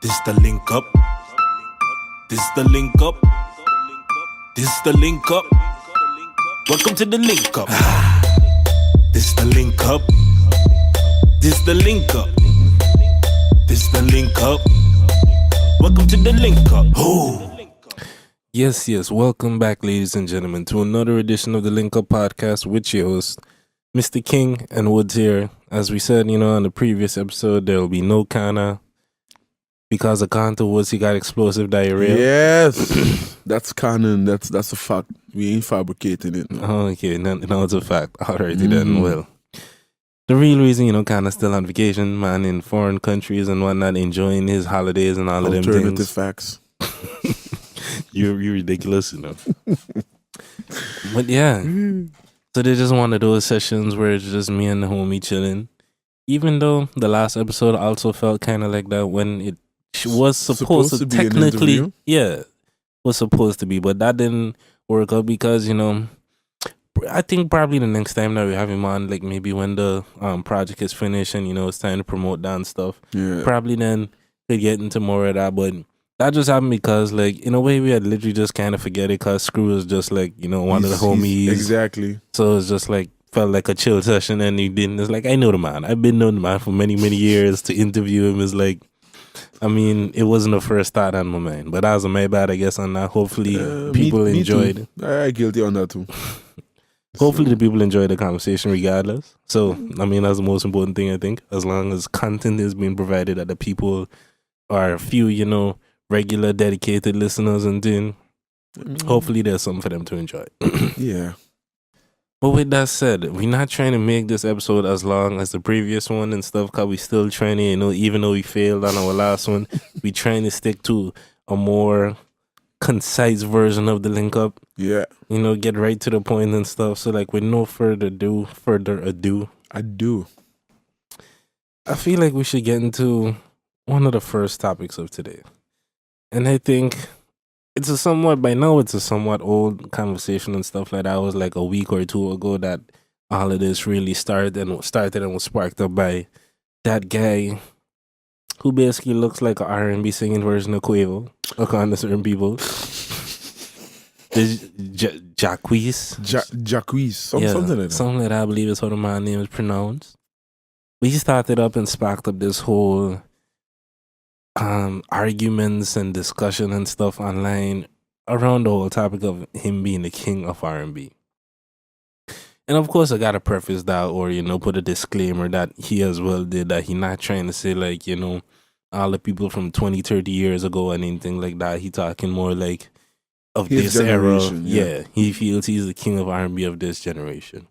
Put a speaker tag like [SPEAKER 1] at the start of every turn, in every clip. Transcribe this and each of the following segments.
[SPEAKER 1] This the link up. This the link up. This the link up. Welcome to the link up. This the link up. This the link up. This the link up. Welcome to the link up. Oh.
[SPEAKER 2] Yes, welcome back, ladies and gentlemen, to another edition of the Link Up Podcast with your host, Mr. King and Woods here. As we said, on the previous episode, there will be no Kana because of Kana Woods, he got explosive diarrhea.
[SPEAKER 3] Yes, that's canon. That's a fact. We ain't fabricating it.
[SPEAKER 2] Oh, okay, now it's a fact. Alrighty then, well. The real reason, Kana's still on vacation, man, in foreign countries and whatnot, enjoying his holidays and all of them things.
[SPEAKER 3] Alternative facts.
[SPEAKER 2] You're ridiculous, But yeah, so they're just one of those sessions where it's just me and the homie chilling. Even though the last episode also felt kind of like that when it was supposed to
[SPEAKER 3] be
[SPEAKER 2] technically, was supposed to be, but that didn't work out because, I think probably the next time that we have him on, like maybe when the project is finished and, it's time to promote that and stuff, probably then could get into more of that, but that just happened because, like, in a way, we had literally just kind of forget it because Screw is just, like, one of the homies.
[SPEAKER 3] Exactly.
[SPEAKER 2] So it's just, like, felt like a chill session and he didn't. It's like, I know the man. I've been knowing the man for many, many years. To interview him is like, I mean, it wasn't the first thought on my mind. But that was my bad, I guess, on that. Hopefully, people enjoyed.
[SPEAKER 3] I guilty on that, too.
[SPEAKER 2] Hopefully, the people enjoy the conversation regardless. So, I mean, that's the most important thing, I think. As long as content is being provided that the people are a few, regular dedicated listeners and then hopefully there's something for them to enjoy.
[SPEAKER 3] Yeah.
[SPEAKER 2] But with that said, we're not trying to make this episode as long as the previous one and stuff because we still trying to, even though we failed on our last one, we trying to stick to a more concise version of the link up.
[SPEAKER 3] Yeah.
[SPEAKER 2] Get right to the point and stuff. So like with no further ado, I feel like we should get into one of the first topics of today. And I think it's a somewhat old conversation and stuff like that. It was like a week or two ago that all of this really started and was sparked up by that guy who basically looks like an R&B singing version of Quavo, according to certain people. Jacquees.
[SPEAKER 3] Jacquees. Something like that.
[SPEAKER 2] Something like that, I believe is how the man's name is pronounced. But he started up and sparked up this whole arguments and discussion and stuff online around the whole topic of him being the king of R&B. And of course, I gotta preface that or, put a disclaimer that he as well did, that he not trying to say like, all the people from 20, 30 years ago and anything like that. He talking more like of
[SPEAKER 3] his
[SPEAKER 2] this era.
[SPEAKER 3] Yeah,
[SPEAKER 2] he feels he's the king of R&B of this generation.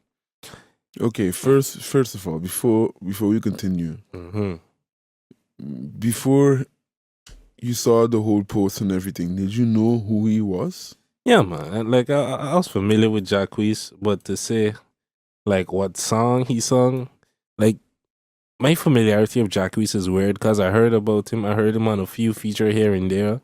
[SPEAKER 3] Okay, first of all, before we continue, before you saw the whole post and everything, did you know who he was?
[SPEAKER 2] Yeah, man. Like, I was familiar with Jacquees, but to say, like, what song he sung, like, my familiarity of Jacquees is weird because I heard about him. I heard him on a few feature here and there.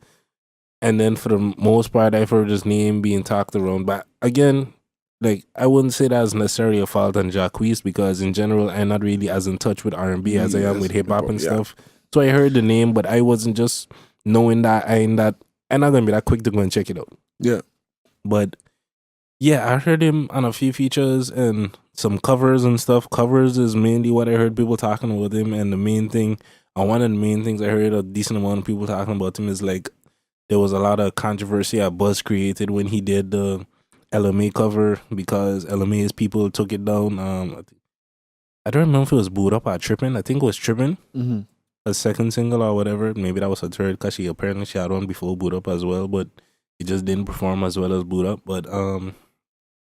[SPEAKER 2] And then for the most part, I've heard his name being talked around. But again, like, I wouldn't say that's necessarily a fault on Jacquees because in general, I'm not really as in touch with R&B as I am with hip-hop and stuff. So I heard the name, but I wasn't just knowing that I'm not going to be that quick to go and check it out.
[SPEAKER 3] Yeah.
[SPEAKER 2] But yeah, I heard him on a few features and some covers and stuff. Covers is mainly what I heard people talking about him. And the main thing, one of the main things I heard a decent amount of people talking about him is like, there was a lot of controversy at Buzz created when he did the LMA cover because LMA's people took it down. I don't remember if it was Boot Up or Trippin'. I think it was Trippin'.
[SPEAKER 3] Mm-hmm.
[SPEAKER 2] A second single or whatever. Maybe that was a third because she apparently had one before Boot Up as well, but it just didn't perform as well as Boot Up. But I think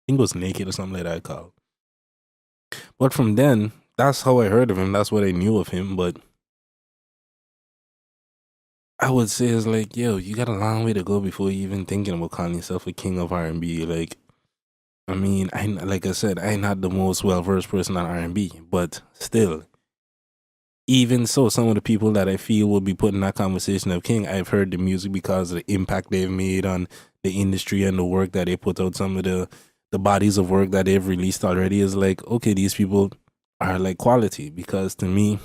[SPEAKER 2] it was Naked or something like that called. But from then, that's how I heard of him. That's what I knew of him. But I would say it's like, yo, you got a long way to go before you even thinking about calling yourself a king of R&B. Like, I mean, like I said, I'm not the most well-versed person on R&B, but still, even so, some of the people that I feel will be put in that conversation of king, I've heard the music because of the impact they've made on the industry and the work that they put out, some of the bodies of work that they've released already is like, okay, these people are like quality because to me,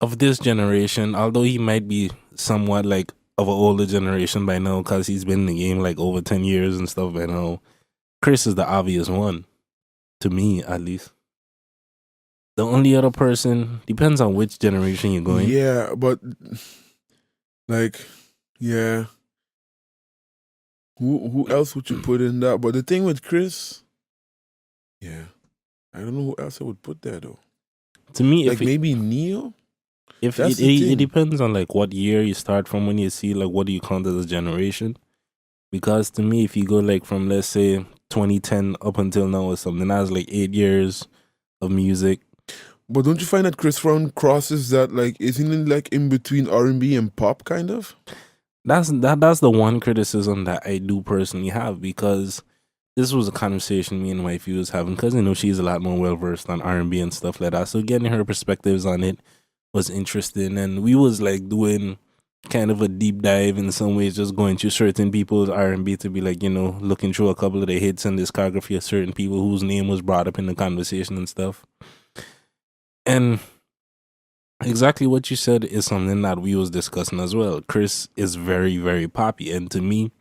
[SPEAKER 2] of this generation, although he might be somewhat like of an older generation by now because he's been in the game like over 10 years and stuff by now, Chris is the obvious one, to me at least. The only other person, depends on which generation you're going.
[SPEAKER 3] Yeah, but like, yeah. Who else would you put in that? But the thing with Chris, yeah, I don't know who else I would put there though.
[SPEAKER 2] To me,
[SPEAKER 3] Like maybe Neo.
[SPEAKER 2] If
[SPEAKER 3] That's
[SPEAKER 2] it,
[SPEAKER 3] the
[SPEAKER 2] it
[SPEAKER 3] thing.
[SPEAKER 2] depends on like what year you start from, when you see like what do you count as a generation. Because to me, if you go like from, let's say, 2010 up until now or something, that's like 8 years of music.
[SPEAKER 3] But don't you find that Chris Brown crosses that, like, isn't it like in between R&B and pop kind of?
[SPEAKER 2] That's the one criticism that I do personally have, because this was a conversation me and my wife was having, because she's a lot more well versed on R&B and stuff like that. So getting her perspectives on it was interesting, and we was like doing kind of a deep dive in some ways, just going through certain people's R&B to be like, looking through a couple of the hits and discography of certain people whose name was brought up in the conversation and stuff. And exactly what you said is something that we was discussing as well. Chris is very, very poppy, and to me,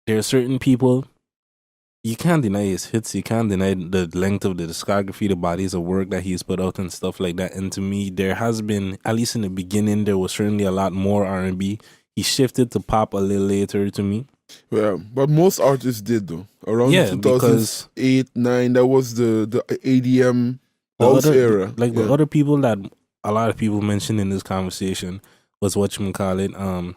[SPEAKER 2] there are certain people, you can't deny his hits, you can't deny the length of the discography, the bodies of work that he's put out and stuff like that. And to me, there has been, at least in the beginning, there was certainly a lot more R&B. He shifted to pop a little later to me.
[SPEAKER 3] Yeah, but most artists did though. Around 2008, 9, that was the ADM house era.
[SPEAKER 2] The other people that a lot of people mentioned in this conversation was whatchamacallit,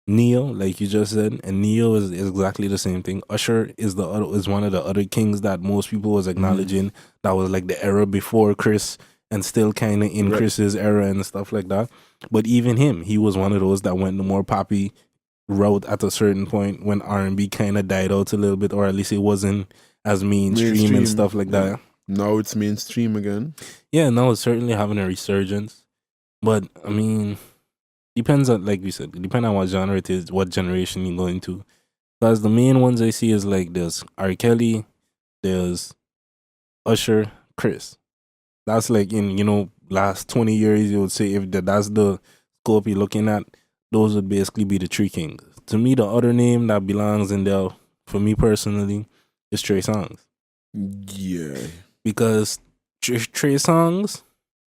[SPEAKER 2] Neo, like you just said, and Neo is exactly the same thing. Usher is one of the other kings that most people was acknowledging. That was like the era before Chris, and still kind of in Chris's era and stuff like that. But even him, he was one of those that went the more poppy route at a certain point when R&B kind of died out a little bit, or at least it wasn't as mainstream and stuff like that.
[SPEAKER 3] Now it's mainstream again.
[SPEAKER 2] Yeah, now it's certainly having a resurgence. But I mean, depends on, like we said, depending on what genre it is, what generation you're going to. Because the main ones I see is like there's R. Kelly, there's Usher, Chris. That's like in, last 20 years, you would say, if that's the scope you're looking at, those would basically be the three kings. To me, the other name that belongs in there, for me personally, is Trey Songz.
[SPEAKER 3] Yeah.
[SPEAKER 2] Because Trey Songz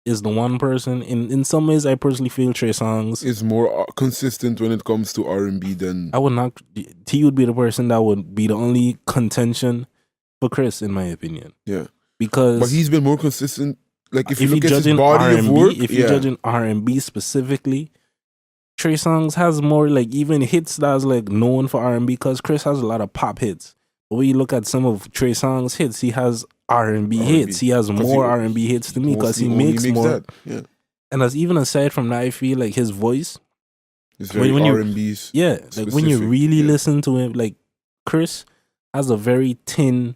[SPEAKER 2] is the one person, in some ways I personally feel Trey Songz
[SPEAKER 3] is more consistent when it comes to R&B than...
[SPEAKER 2] I would not... T would be the person that would be the only contention for Chris, in my opinion.
[SPEAKER 3] Yeah.
[SPEAKER 2] Because...
[SPEAKER 3] But he's been more consistent. Like, if you look at his body of work...
[SPEAKER 2] If you're judging R&B specifically, Trey Songz has more, like, even hits that's, like, known for R&B, because Chris has a lot of pop hits. But when you look at some of Trey Songz' hits, he has R&B hits. He has more R&B hits to me, because he makes more. That.
[SPEAKER 3] Yeah.
[SPEAKER 2] And as even aside from that, I feel like his voice...
[SPEAKER 3] It's very R&B.
[SPEAKER 2] Yeah, like when you really listen to him, like Chris has a very thin,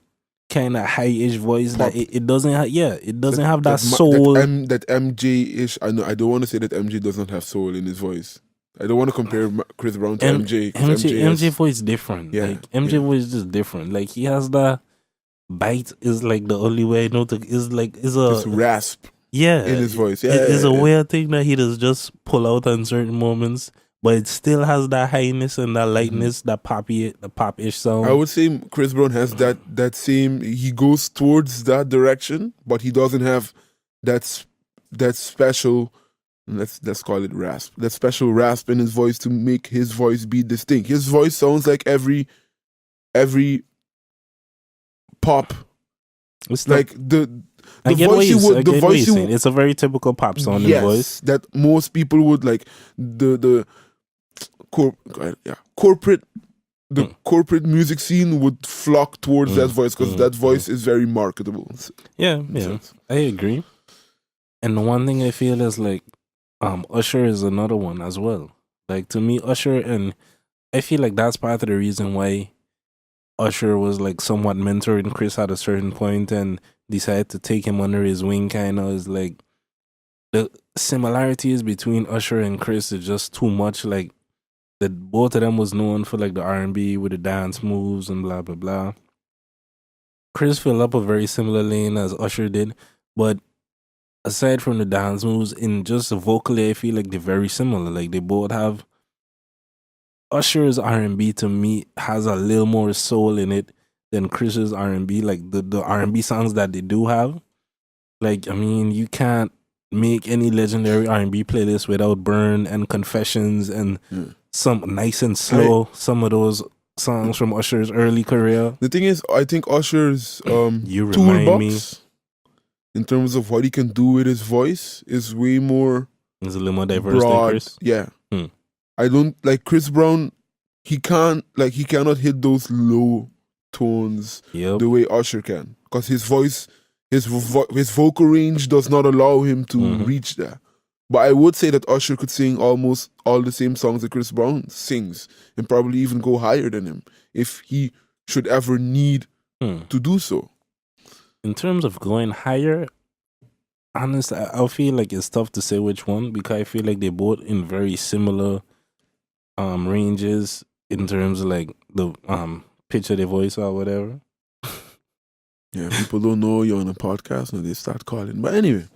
[SPEAKER 2] kind of high-ish voice that it doesn't have. Yeah, it doesn't have that soul.
[SPEAKER 3] That MJ-ish. I know. I don't want to say that MJ does not have soul in his voice. I don't want to compare Chris Brown to MJ.
[SPEAKER 2] MJ voice is different. Yeah, like MJ voice is just different. Like he has the bite. Is like the only way I know to. Is like is a
[SPEAKER 3] just rasp.
[SPEAKER 2] Yeah,
[SPEAKER 3] in his voice. Yeah,
[SPEAKER 2] it's a weird thing that he does just pull out on certain moments, but it still has that highness and that lightness, that pop-ish sound.
[SPEAKER 3] I would say Chris Brown has that same. He goes towards that direction, but he doesn't have that special. Let's call it rasp. That special rasp in his voice to make his voice be distinct. His voice sounds like every pop.
[SPEAKER 2] It's
[SPEAKER 3] like the
[SPEAKER 2] voice you would. It's a very typical pop sounding voice
[SPEAKER 3] that most people would like. The corporate music scene would flock towards that voice, because that voice is very marketable.
[SPEAKER 2] Yeah, I agree. And the one thing I feel is like, Usher is another one as well. Like to me, Usher, and I feel like that's part of the reason why Usher was like somewhat mentoring Chris at a certain point and decided to take him under his wing. Kind of is like the similarities between Usher and Chris is just too much. Like that both of them was known for like the R&B with the dance moves and blah blah blah. Chris filled up a very similar lane as Usher did, but aside from the dance moves, in just vocally, I feel like they're very similar. Like they both have Usher's R&B to me has a little more soul in it than Chris's R&B. Like the R&B songs that they do have. Like, I mean, you can't make any legendary R&B playlist without Burn and Confessions and some nice and slow, some of those songs from Usher's early career.
[SPEAKER 3] The thing is, I think Usher's
[SPEAKER 2] You remind me.
[SPEAKER 3] toolbox, in terms of what he can do with his voice, is way more
[SPEAKER 2] It's a little more diverse than
[SPEAKER 3] broad.
[SPEAKER 2] Chris.
[SPEAKER 3] Yeah.
[SPEAKER 2] Hmm.
[SPEAKER 3] I don't like Chris Brown. He cannot hit those low tones
[SPEAKER 2] Yep.
[SPEAKER 3] the way Usher can, because his voice, his vocal range does not allow him to reach there. But I would say that Usher could sing almost all the same songs that Chris Brown sings, and probably even go higher than him if he should ever need to do so.
[SPEAKER 2] In terms of going higher, honestly, I feel like it's tough to say which one, because I feel like they're both in very similar ranges in terms of like the pitch of their voice or whatever.
[SPEAKER 3] Yeah, people don't know you're on a podcast and they start calling. But anyway,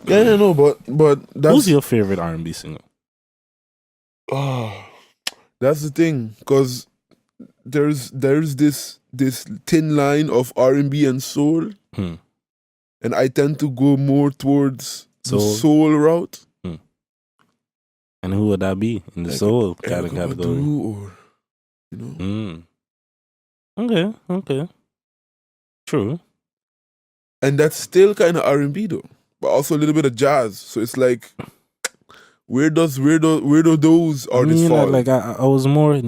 [SPEAKER 3] yeah, no, but that's
[SPEAKER 2] Who's your favorite R&B singer?
[SPEAKER 3] Oh, that's the thing, because there's this thin line of R&B and soul, and I tend to go more towards the soul route.
[SPEAKER 2] And who would that be in the
[SPEAKER 3] Like
[SPEAKER 2] soul
[SPEAKER 3] Erykah
[SPEAKER 2] category?
[SPEAKER 3] Badu, or
[SPEAKER 2] Okay. True.
[SPEAKER 3] And that's still kind of R&B though, but also a little bit of jazz. So it's like, where do those artists fall?
[SPEAKER 2] Like I was more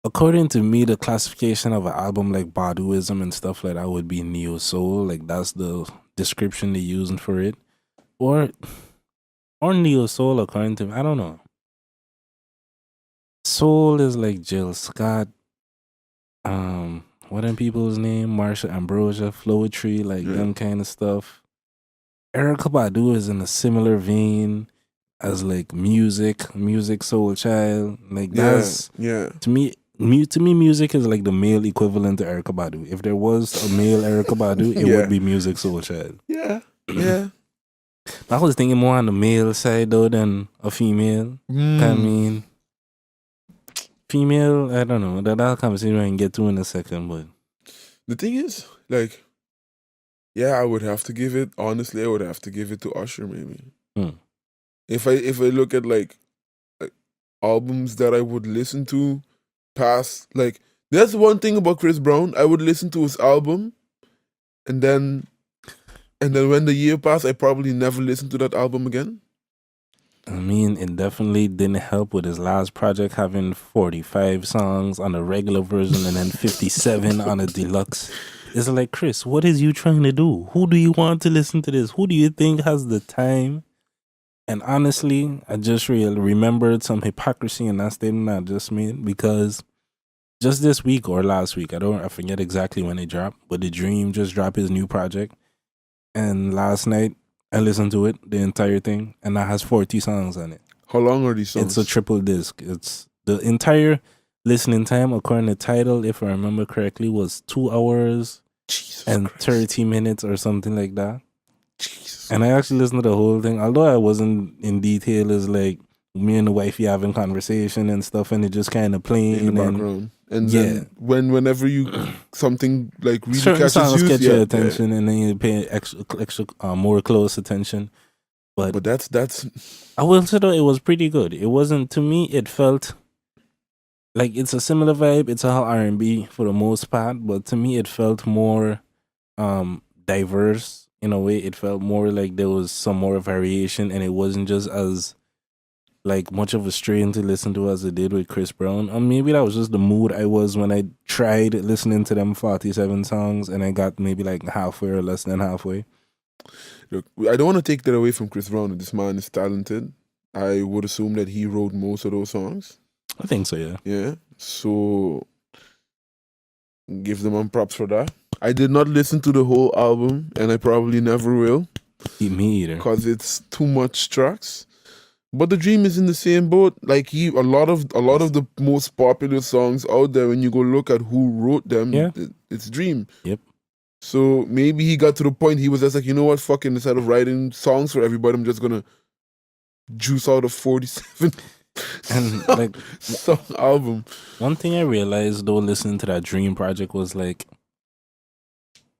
[SPEAKER 2] according to me, the classification of an album like Baduism and stuff like that would be neo soul. Like that's the description they're using for it, or neo soul according to me. I don't know. Soul is like Jill Scott. What are people's name? Marsha Ambrosia, Flowetry, like them kind of stuff. Erykah Badu is in a similar vein as like music soul child. Like that's to me, music is like the male equivalent to Erykah Badu. If there was a male Erykah Badu, it would be music soul child. Yeah. I was thinking more on the male side though than a female. I mean, female, I don't know. That conversation I can get to in a second, but
[SPEAKER 3] the thing is, like, I would have to give it. Honestly, I would have to give it to Usher, maybe. If I look at like albums that I would listen to past, like, there's one thing about Chris Brown. I would listen to his album, and then when the year passed, I probably never listened to that album again.
[SPEAKER 2] I mean, it definitely didn't help with his last project having 45 songs on a regular version and then 57 on a deluxe. It's like, Chris, what is you trying to do? Who do you want to listen to this? Who do you think has the time? And honestly, I just remembered some hypocrisy in that statement I just made, because just this week or last week, I forget exactly when it dropped, but The Dream just dropped his new project. And last night, I listened to it, the entire thing, and that has 40 songs on it.
[SPEAKER 3] How long are these songs?
[SPEAKER 2] It's a triple disc. It's the entire listening time, according to Tidal, if I remember correctly, was 2 hours and 30 minutes or something like that. And I actually listened to the whole thing, although I wasn't in detail. It's like me and the wifey having conversation and stuff, and it just kind of playing
[SPEAKER 3] in the background. And then whenever you something like really
[SPEAKER 2] certain
[SPEAKER 3] catches
[SPEAKER 2] songs
[SPEAKER 3] you,
[SPEAKER 2] catch your attention, and then you pay extra more close attention. But
[SPEAKER 3] that's
[SPEAKER 2] I will say though, it was pretty good. It wasn't, to me, it felt like it's a similar vibe. It's all R&B for the most part, but to me it felt more diverse in a way. It felt more like there was some more variation, and it wasn't just as like much of a strain to listen to as it did with Chris Brown. Maybe that was just the mood I was when I tried listening to them 47 songs, and I got maybe like halfway or less than halfway.
[SPEAKER 3] Look, I don't want to take that away from Chris Brown. This man is talented. I would assume that he wrote most of those songs.
[SPEAKER 2] I think so, yeah.
[SPEAKER 3] Yeah. So give them props for that. I did not listen to the whole album, and I probably never will.
[SPEAKER 2] Me either.
[SPEAKER 3] Because it's too much tracks. But The Dream is in the same boat. Like a lot of the most popular songs out there, when you go look at who wrote them, it's Dream.
[SPEAKER 2] Yep.
[SPEAKER 3] So maybe he got to the point he was just like, you know what, fucking instead of writing songs for everybody, I'm just gonna juice out a 47
[SPEAKER 2] And like
[SPEAKER 3] song album.
[SPEAKER 2] one thing I realized though listening to that Dream project was like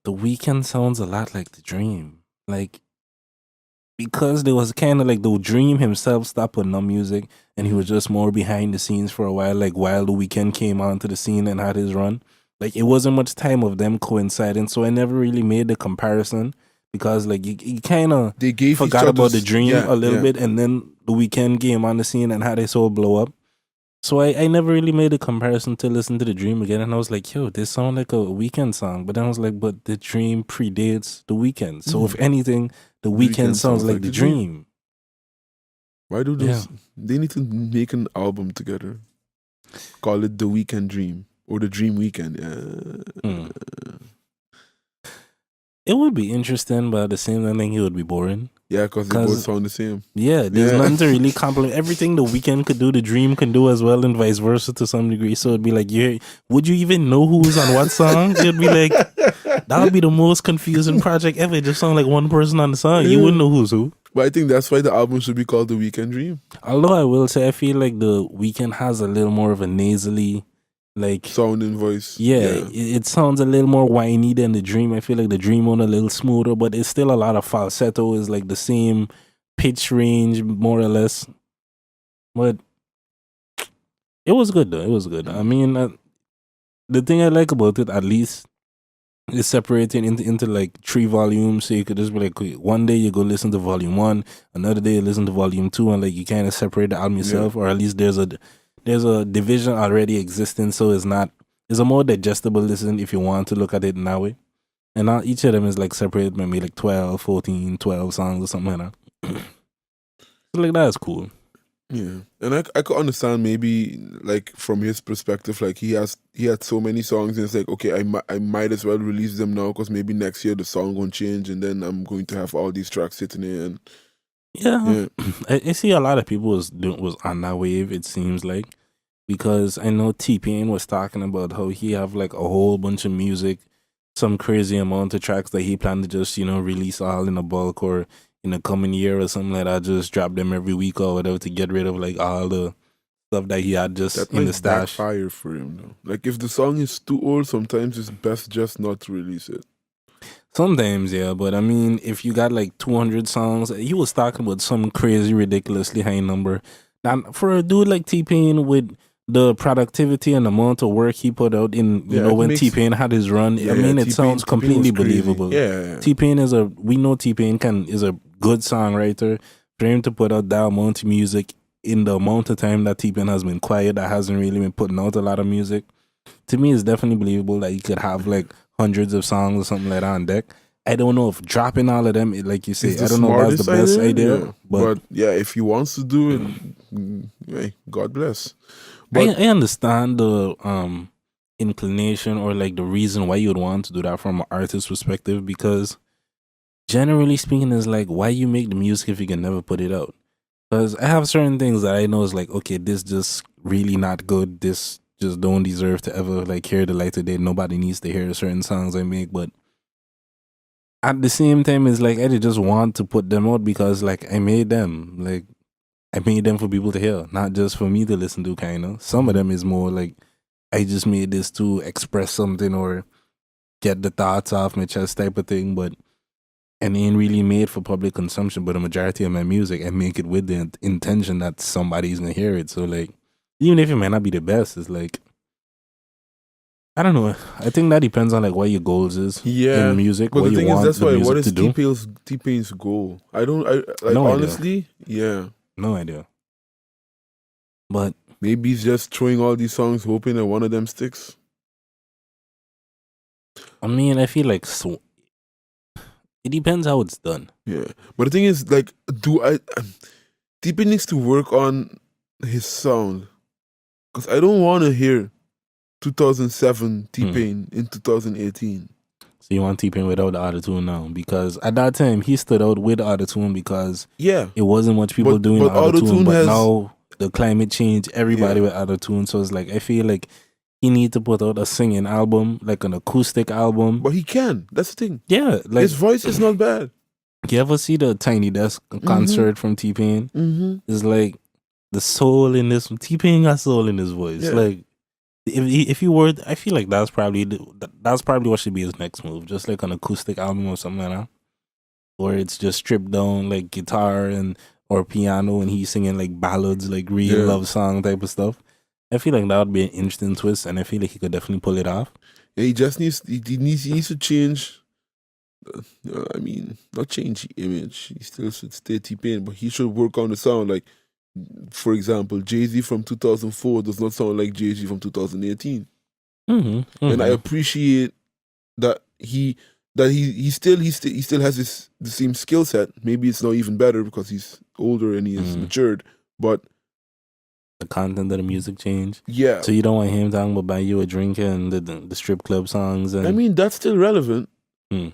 [SPEAKER 2] The Weeknd sounds a lot like The Dream. Like because there was kind of like the Dream himself stopped putting on music and he was just more behind the scenes for a while, like while The Weeknd came onto the scene and had his run. Like it wasn't much time of them coinciding, so I never really made the comparison because like you kind of
[SPEAKER 3] They gave
[SPEAKER 2] forgot
[SPEAKER 3] each
[SPEAKER 2] about
[SPEAKER 3] other's-
[SPEAKER 2] The Dream
[SPEAKER 3] yeah,
[SPEAKER 2] a little
[SPEAKER 3] yeah.
[SPEAKER 2] bit, and then The Weeknd came on the scene and had his whole blow up. So I never really made a comparison to listen to The Dream again, and I was like, yo, this sound like a Weeknd song. But then I was like, but The Dream predates The Weeknd. So if anything, The Weeknd sounds like The Dream.
[SPEAKER 3] Why do those?
[SPEAKER 2] Yeah.
[SPEAKER 3] They need to make an album together. Call it The Weekend Dream or The Dream Weekend.
[SPEAKER 2] Mm. It would be interesting, but at the same time, I think it would be boring.
[SPEAKER 3] Yeah, because they both sound the same.
[SPEAKER 2] Yeah, there's
[SPEAKER 3] Yeah.
[SPEAKER 2] nothing to really compliment. Everything The Weeknd could do, The Dream can do as well, and vice versa to some degree. So it'd be like, would you even know who's on what song? It'd be like, that would be the most confusing project ever. It just sound like one person on the song. You wouldn't know who's who.
[SPEAKER 3] But I think that's why the album should be called The Weekend Dream.
[SPEAKER 2] Although I will say, I feel like The Weeknd has a little more of a nasally, like,
[SPEAKER 3] Sound and voice.
[SPEAKER 2] yeah. It sounds a little more whiny than The Dream. I feel like The Dream on a little smoother, but it's still a lot of falsetto. It's like the same pitch range, more or less. But it was good, though. It was good. I mean, the thing I like about it, at least, is separating into like 3 volumes. So you could just be like, okay, one day you go listen to volume 1, another day you listen to volume 2, and like you kind of separate the album yourself, or at least there's a division already existing, so it's a more digestible listen if you want to look at it in that way. And now each of them is like separated maybe like 12, 14, 12 songs or something like that. So like that's cool.
[SPEAKER 3] Yeah, and I could understand maybe like from his perspective, like he had so many songs, and it's like, okay, I might as well release them now because maybe next year the song won't change, and then I'm going to have all these tracks sitting there. And
[SPEAKER 2] Yeah. I see a lot of people was on that wave. It seems like, because I know T-Pain was talking about how he have like a whole bunch of music, some crazy amount of tracks that he planned to just release all in a bulk or in the coming year or something like that, just drop them every week or whatever to get rid of like all the stuff that he had just
[SPEAKER 3] that
[SPEAKER 2] in the
[SPEAKER 3] might
[SPEAKER 2] stash.
[SPEAKER 3] backfire for him though. Like if the song is too old, sometimes it's best just not to release it.
[SPEAKER 2] Sometimes, yeah, but I mean, if you got like 200 songs, he was talking about some crazy, ridiculously high number. Now, for a dude like T-Pain with the productivity and amount of work he put out in, when T-Pain had his run, I mean, it sounds completely believable.
[SPEAKER 3] Yeah.
[SPEAKER 2] T-Pain we know T-Pain is a good songwriter. For him to put out that amount of music in the amount of time that T-Pain has been quiet, that hasn't really been putting out a lot of music, to me, it's definitely believable that he could have like hundreds of songs or something like that on deck. I don't know if dropping all of them, like you say, I don't know if that's the best idea.
[SPEAKER 3] Yeah. But yeah, if he wants to do it, hey, God bless. But
[SPEAKER 2] I understand the inclination or like the reason why you would want to do that from an artist perspective, because generally speaking, it's like, why you make the music if you can never put it out? Because I have certain things that I know is like, okay, this just really not good. This just don't deserve to ever like hear the light of day. Nobody needs to hear certain songs I make, but at the same time, it's like I just want to put them out because like I made them. Like I made them for people to hear, not just for me to listen to, kind of. Some of them is more like I just made this to express something or get the thoughts off my chest type of thing, but and ain't really made for public consumption. But the majority of my music, I make it with the intention that somebody's gonna hear it. So like, even if it might not be the best, it's like, I don't know. I think that depends on like what your goals is in music.
[SPEAKER 3] But
[SPEAKER 2] what
[SPEAKER 3] the thing
[SPEAKER 2] you want
[SPEAKER 3] is, that's
[SPEAKER 2] the
[SPEAKER 3] why.
[SPEAKER 2] music
[SPEAKER 3] What is
[SPEAKER 2] to do.
[SPEAKER 3] T-Pain's goal? I like
[SPEAKER 2] No idea.
[SPEAKER 3] honestly, yeah.
[SPEAKER 2] No idea. But
[SPEAKER 3] Maybe he's just throwing all these songs, hoping that one of them sticks.
[SPEAKER 2] I mean, I feel like it depends how it's done.
[SPEAKER 3] Yeah, but the thing is, like, T-Pain needs to work on his sound, because I don't want to hear 2007 T-Pain in 2018.
[SPEAKER 2] So you want T-Pain without the autotune now? Because at that time, he stood out with autotune because it wasn't much people doing
[SPEAKER 3] but
[SPEAKER 2] autotune.
[SPEAKER 3] autotune
[SPEAKER 2] But
[SPEAKER 3] has-
[SPEAKER 2] now the climate change, everybody with autotune. So it's like, I feel like he need to put out a singing album, like an acoustic album.
[SPEAKER 3] But he can. That's the thing.
[SPEAKER 2] Yeah, like
[SPEAKER 3] His voice is not bad.
[SPEAKER 2] you ever see the Tiny Desk concert from T-Pain?
[SPEAKER 3] Mm-hmm.
[SPEAKER 2] It's like the soul in this T-Pain got soul in his voice.
[SPEAKER 3] Yeah.
[SPEAKER 2] Like if you were, I feel like that's probably what should be his next move. Just like an acoustic album or something like that, where it's just stripped down like guitar and or piano, and he's singing like ballads, like real love song type of stuff. I feel like that would be an interesting twist, and I feel like he could definitely pull it off.
[SPEAKER 3] Yeah, he just needs to change. I mean, not change the image. He still should stay T-Pain, but he should work on the sound. Like, for example, Jay-Z from 2004 does not sound like Jay-Z from 2018. And I appreciate that he still has the same skill set. Maybe it's not even better because he's older and he has matured. But
[SPEAKER 2] the content of the music change.
[SPEAKER 3] Yeah.
[SPEAKER 2] So you don't want him talking about buying you a drink and the strip club songs. And
[SPEAKER 3] I mean, that's still relevant.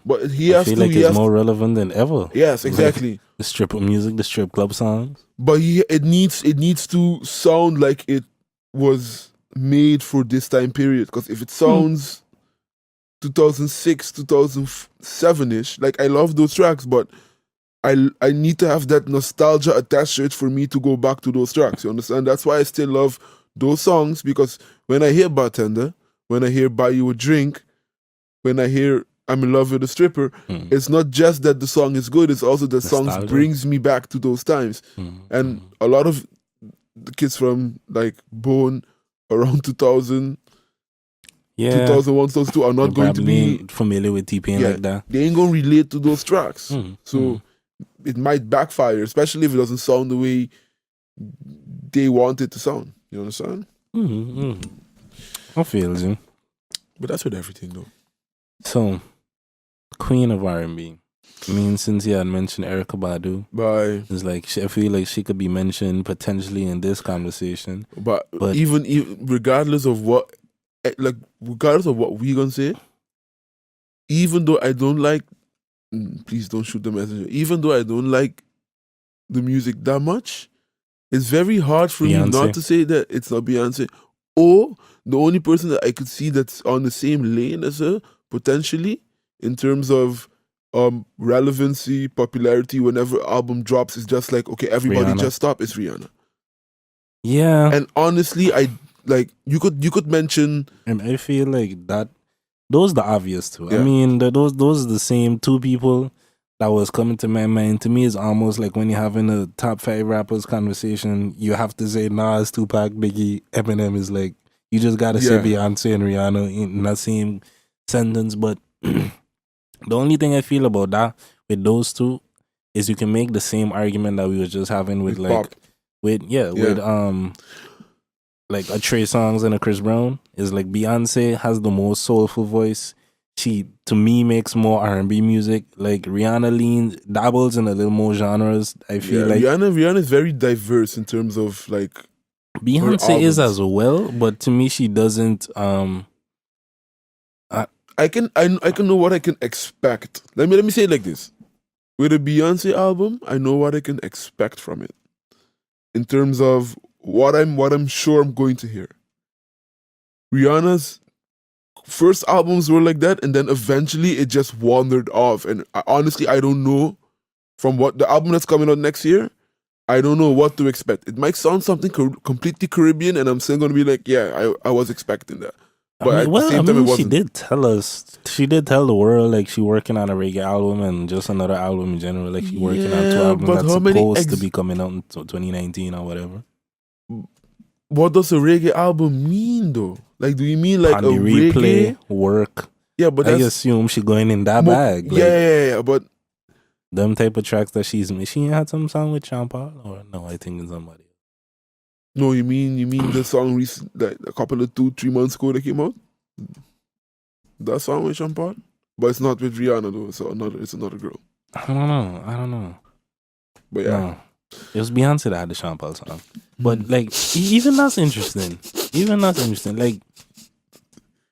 [SPEAKER 3] But
[SPEAKER 2] I feel like it's more relevant than ever.
[SPEAKER 3] Yes, exactly.
[SPEAKER 2] Like the strip music, the strip club songs.
[SPEAKER 3] But it needs to sound like it was made for this time period. Because if it sounds 2006, 2007-ish, like I love those tracks, but I need to have that nostalgia attached to it for me to go back to those tracks. You understand? That's why I still love those songs, because when I hear Bartender, when I hear Buy You a Drink, when I hear I'm in Love with a Stripper, it's not just that the song is good, it's also that songs brings me back to those times. And a lot of the kids from like Bone around 2000, 2001, 2002 are not going to be
[SPEAKER 2] familiar with T-Pain like that.
[SPEAKER 3] They ain't going to relate to those tracks. So it might backfire, especially if it doesn't sound the way they want it to sound. You understand?
[SPEAKER 2] I feel you.
[SPEAKER 3] But that's with everything, though.
[SPEAKER 2] So, Queen of R&B. I mean, since you had mentioned Erykah Badu, it's like I feel like she could be mentioned potentially in this conversation.
[SPEAKER 3] But even regardless of what we gonna say, even though I don't like, please don't shoot the messenger. Even though I don't like the music that much, it's very hard for me not to say that it's not Beyonce. Or the only person that I could see that's on the same lane as her, potentially, in terms of relevancy, popularity, whenever album drops, it's just like, okay, everybody just stop, it's Rihanna.
[SPEAKER 2] Yeah.
[SPEAKER 3] And honestly, I like you could mention,
[SPEAKER 2] and I feel like that those the obvious two. I mean, those are the same two people that was coming to my mind. To me, it's almost like when you're having a top 5 rappers conversation, you have to say Nas, Tupac, Biggie, Eminem. Is like you just gotta say Beyonce and Rihanna in that same sentence. But the only thing I feel about that with those two is you can make the same argument that we were just having with like pop. with like a Trey Songz and a Chris Brown. Is like Beyonce has the most soulful voice. She, to me, makes more R&B music. Like Rihanna dabbles in a little more genres. I feel like
[SPEAKER 3] Rihanna is very diverse in terms of like
[SPEAKER 2] Beyonce is as well, but to me she doesn't.
[SPEAKER 3] I can know what I can expect. Let me say it like this: with a Beyonce album, I know what I can expect from it in terms of what I'm sure I'm going to hear. Rihanna's first albums were like that, and then eventually it just wandered off. And honestly, I don't know from what the album that's coming out next year. I don't know what to expect. It might sound something completely Caribbean, and I'm still going to be like, yeah, I was expecting that. But at the same time, it wasn't.
[SPEAKER 2] She did tell us. She did tell the world like she working on a reggae album and just another album in general. Like she working on 2 albums that's supposed to be coming out in 2019 or whatever.
[SPEAKER 3] What does a reggae album mean though? Like, do you mean like
[SPEAKER 2] on
[SPEAKER 3] a
[SPEAKER 2] the replay
[SPEAKER 3] reggae
[SPEAKER 2] work?
[SPEAKER 3] Yeah, but
[SPEAKER 2] I assume she going in that bag.
[SPEAKER 3] Like, yeah. But
[SPEAKER 2] them type of tracks that she had some song with Sean Paul, or no? I think it's somebody.
[SPEAKER 3] No, you mean the song recent, like a couple of 2-3 months ago that came out? That song with Sean Paul? But it's not with Rihanna though, it's another girl.
[SPEAKER 2] I don't know.
[SPEAKER 3] But yeah. No.
[SPEAKER 2] It was Beyonce that had the Sean Paul song. But like even that's interesting. Like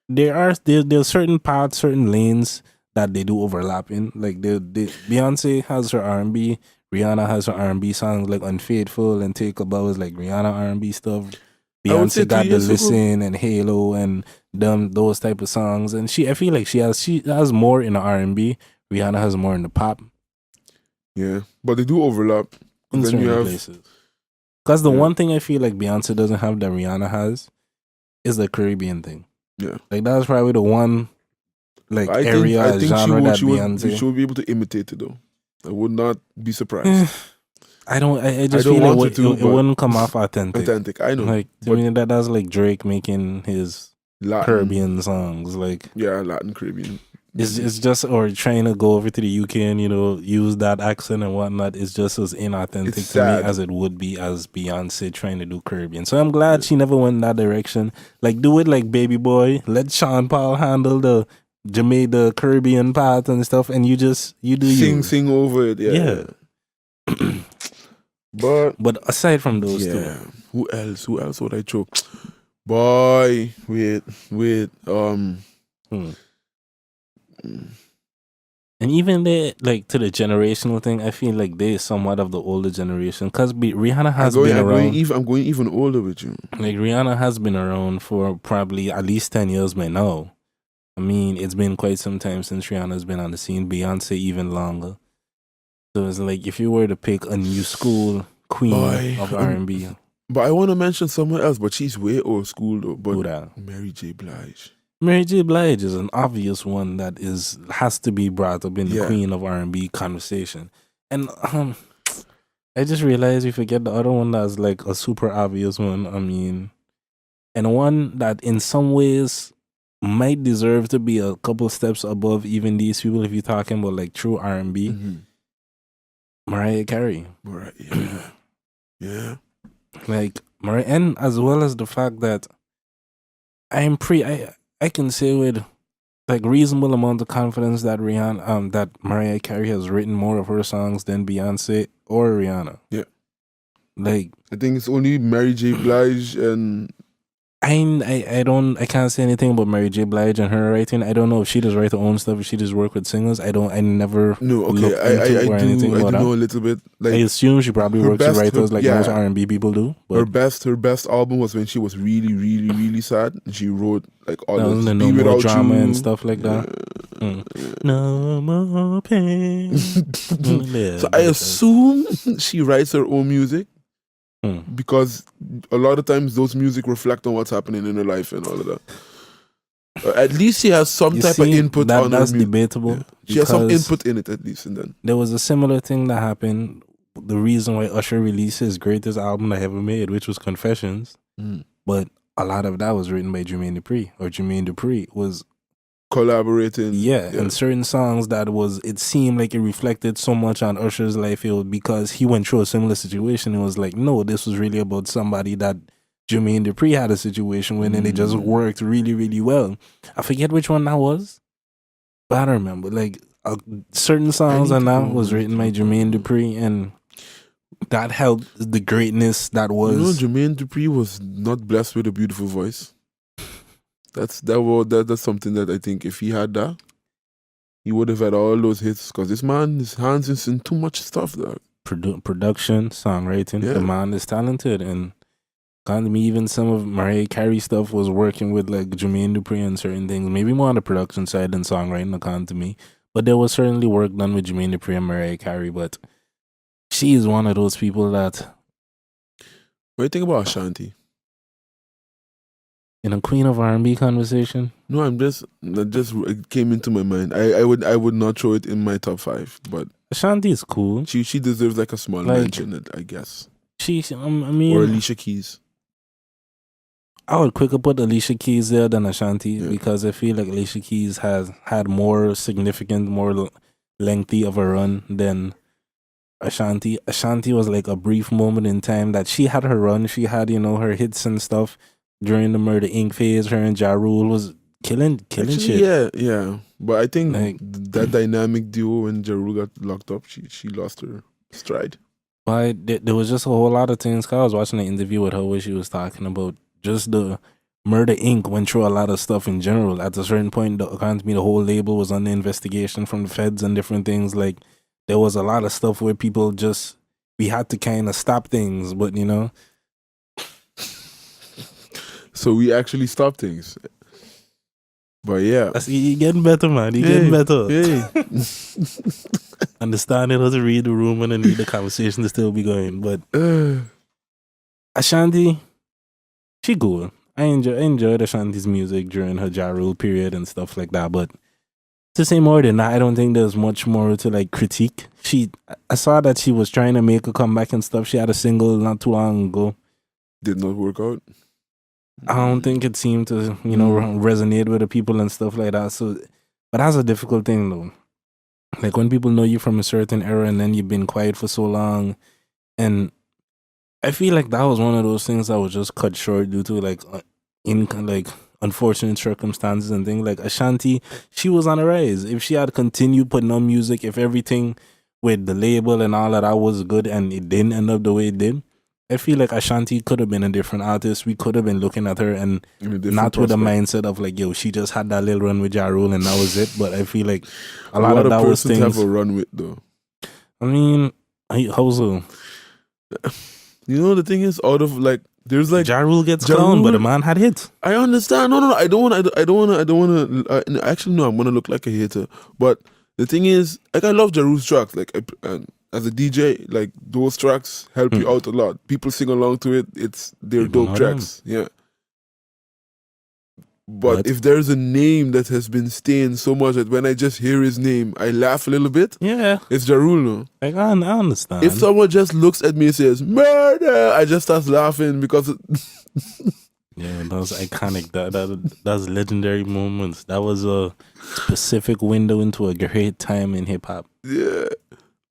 [SPEAKER 2] there's certain parts, certain lanes that they do overlap in. Like Beyonce has her R&B, Rihanna has her R&B songs like Unfaithful and Take a Bow is like Rihanna R&B stuff.
[SPEAKER 3] I would say
[SPEAKER 2] Beyonce got
[SPEAKER 3] 2
[SPEAKER 2] the
[SPEAKER 3] years ago.
[SPEAKER 2] Listen and Halo and those type of songs, and I feel like she has more in the R&B. Rihanna has more in the pop
[SPEAKER 3] Yeah, but they do overlap.
[SPEAKER 2] in
[SPEAKER 3] Then you
[SPEAKER 2] certain
[SPEAKER 3] have
[SPEAKER 2] places. Because the
[SPEAKER 3] Yeah.
[SPEAKER 2] one thing I feel like Beyonce doesn't have that Rihanna has is the Caribbean thing.
[SPEAKER 3] Yeah.
[SPEAKER 2] Like that's probably the one like
[SPEAKER 3] I
[SPEAKER 2] area
[SPEAKER 3] think
[SPEAKER 2] genre that Beyonce.
[SPEAKER 3] she would be able to imitate it though. I would not be surprised.
[SPEAKER 2] I just
[SPEAKER 3] don't
[SPEAKER 2] feel
[SPEAKER 3] want
[SPEAKER 2] like
[SPEAKER 3] it to,
[SPEAKER 2] it
[SPEAKER 3] but-
[SPEAKER 2] wouldn't come off authentic.
[SPEAKER 3] Authentic, I know.
[SPEAKER 2] Like to
[SPEAKER 3] but
[SPEAKER 2] me, that's like Drake making his
[SPEAKER 3] Latin,
[SPEAKER 2] Caribbean songs. Like
[SPEAKER 3] yeah, Latin Caribbean.
[SPEAKER 2] it's just or trying to go over to the UK and use that accent and whatnot. It's just as inauthentic
[SPEAKER 3] It's
[SPEAKER 2] to me
[SPEAKER 3] sad.
[SPEAKER 2] as it would be as Beyonce trying to do Caribbean. So I'm glad she never went in that direction. Like do it like Baby Boy. Let Sean Paul handle the Jamaica Caribbean part and stuff, and you do
[SPEAKER 3] sing over it. Yeah.
[SPEAKER 2] But aside from those two,
[SPEAKER 3] yeah. Who else would I choke? Boy, wait.
[SPEAKER 2] And even like to the generational thing, I feel like they're somewhat of the older generation because Rihanna has been around.
[SPEAKER 3] I'm going even older with you.
[SPEAKER 2] Like Rihanna has been around for probably at least 10 years by now. I mean, it's been quite some time since Rihanna's been on the scene. Beyonce even longer. So it's like if you were to pick a new school queen of R&B,
[SPEAKER 3] But I want to mention someone else, but she's way old school though. But
[SPEAKER 2] who that?
[SPEAKER 3] Mary J. Blige.
[SPEAKER 2] Mary J. Blige is an obvious one that has to be brought up in the queen of R&B conversation. And I just realized we forget the other one that's like a super obvious one. I mean, and one that in some ways might deserve to be a couple steps above even these people if you're talking about like true R&B.
[SPEAKER 3] Mm-hmm.
[SPEAKER 2] Mariah Carey.
[SPEAKER 3] Right. Yeah.
[SPEAKER 2] Like Mariah, and as well as the fact that I can say with like reasonable amount of confidence that that Mariah Carey has written more of her songs than Beyonce or Rihanna.
[SPEAKER 3] Yeah.
[SPEAKER 2] Like
[SPEAKER 3] I think it's only Mary J. Blige and
[SPEAKER 2] I can't say anything about Mary J. Blige and her writing. I don't know if she does write her own stuff, if she does work with singers. I never
[SPEAKER 3] no, okay.
[SPEAKER 2] looked into or anything
[SPEAKER 3] I
[SPEAKER 2] about
[SPEAKER 3] do
[SPEAKER 2] that.
[SPEAKER 3] know a little bit. Like
[SPEAKER 2] I assume she probably works with writers like most R&B people do. But
[SPEAKER 3] her best album was when she was really, really, really sad. And she wrote like all those
[SPEAKER 2] no
[SPEAKER 3] Be
[SPEAKER 2] more
[SPEAKER 3] Without
[SPEAKER 2] drama
[SPEAKER 3] You
[SPEAKER 2] and stuff like that. No more pain.
[SPEAKER 3] So I assume she writes her own music because a lot of times those music reflect on what's happening in her life and all of that. At least she has some type of input on
[SPEAKER 2] that's
[SPEAKER 3] her music.
[SPEAKER 2] debatable.
[SPEAKER 3] Yeah. She has some input in it at least, and then
[SPEAKER 2] there was a similar thing that happened. The reason why Usher released his greatest album I ever made, which was Confessions, but a lot of that was written by Jermaine Dupri was
[SPEAKER 3] collaborating.
[SPEAKER 2] Yeah, and certain songs it seemed like it reflected so much on Usher's life. It was because he went through a similar situation. It was like, no, this was really about somebody that Jermaine Dupri had a situation with, and it just worked really, really well. I forget which one that was, but I don't remember. Like certain songs on that was written by Jermaine Dupri, and that helped the greatness that was.
[SPEAKER 3] Jermaine Dupri was not blessed with a beautiful voice. That's something that I think if he had that, he would have had all those hits. Because this man, his hands is in too much stuff. Dog.
[SPEAKER 2] Production, songwriting. The man is talented, and kind of me, even some of Mariah Carey stuff was working with like Jermaine Dupri and certain things. Maybe more on the production side than songwriting, according to me. But there was certainly work done with Jermaine Dupri and Mariah Carey. But she is one of those people that.
[SPEAKER 3] What do you think about Ashanti?
[SPEAKER 2] In a Queen of R&B conversation?
[SPEAKER 3] No, it came into my mind. I would not throw it in my top 5, but
[SPEAKER 2] Ashanti is cool.
[SPEAKER 3] She deserves like a small mention, I guess.
[SPEAKER 2] I mean,
[SPEAKER 3] or Alicia Keys.
[SPEAKER 2] I would quicker put Alicia Keys there than Ashanti because I feel like Alicia Keys has had more significant, more lengthy of a run than Ashanti. Ashanti was like a brief moment in time that she had her run. She had her hits and stuff. During the Murder Inc. phase, her and Ja Rule was killing shit.
[SPEAKER 3] Yeah. But I think that dynamic duo when Ja Rule got locked up, she lost her stride.
[SPEAKER 2] But there was just a whole lot of things. Cause I was watching an interview with her where she was talking about just the Murder Inc. went through a lot of stuff in general. At a certain point, according to me, the whole label was under investigation from the feds and different things. Like there was a lot of stuff where people we had to kind of stop things, but
[SPEAKER 3] So we actually stop things. But yeah.
[SPEAKER 2] You getting better, man. You getting better.
[SPEAKER 3] Hey.
[SPEAKER 2] Understanding how to read the room and then need the conversation to still be going. But Ashanti, she cool. I enjoyed Ashanti's music during her Ja Rule period and stuff like that. But to say more than that, I don't think there's much more to like critique. I saw that she was trying to make a comeback and stuff. She had a single not too long ago.
[SPEAKER 3] Did not work out.
[SPEAKER 2] I don't think it seemed to, resonate with the people and stuff like that. So, but that's a difficult thing though. Like when people know you from a certain era and then you've been quiet for so long, and I feel like that was one of those things that was just cut short due to like unfortunate circumstances and things. Like Ashanti, she was on a rise. If she had continued putting on music, if everything with the label and all of that was good and it didn't end up the way it did, I feel like Ashanti could have been a different artist. We could have been looking at her and not with the mindset of like, yo, she just had that little run with Ja Rule and that was it. But I feel like a lot of that was things.
[SPEAKER 3] Have a run with though.
[SPEAKER 2] I mean, how so?
[SPEAKER 3] You know, the thing is, out of like, there's like
[SPEAKER 2] Ja Rule gets clowned, but the man had hits.
[SPEAKER 3] I understand. No. I don't want to. Actually, no. I'm gonna look like a hater. But the thing is, like, I love Ja Rule's tracks. Like, as a DJ, like those tracks help you out a lot. People sing along to it. They're dope tracks. Yeah. But if there's a name that has been staying so much that when I just hear his name, I laugh a little bit.
[SPEAKER 2] Yeah.
[SPEAKER 3] It's Ja Rule, no?
[SPEAKER 2] Like, I understand.
[SPEAKER 3] If someone just looks at me and says, murder, I just start laughing because...
[SPEAKER 2] Yeah, that was iconic. That's legendary moments. That was a specific window into a great time in hip-hop.
[SPEAKER 3] Yeah.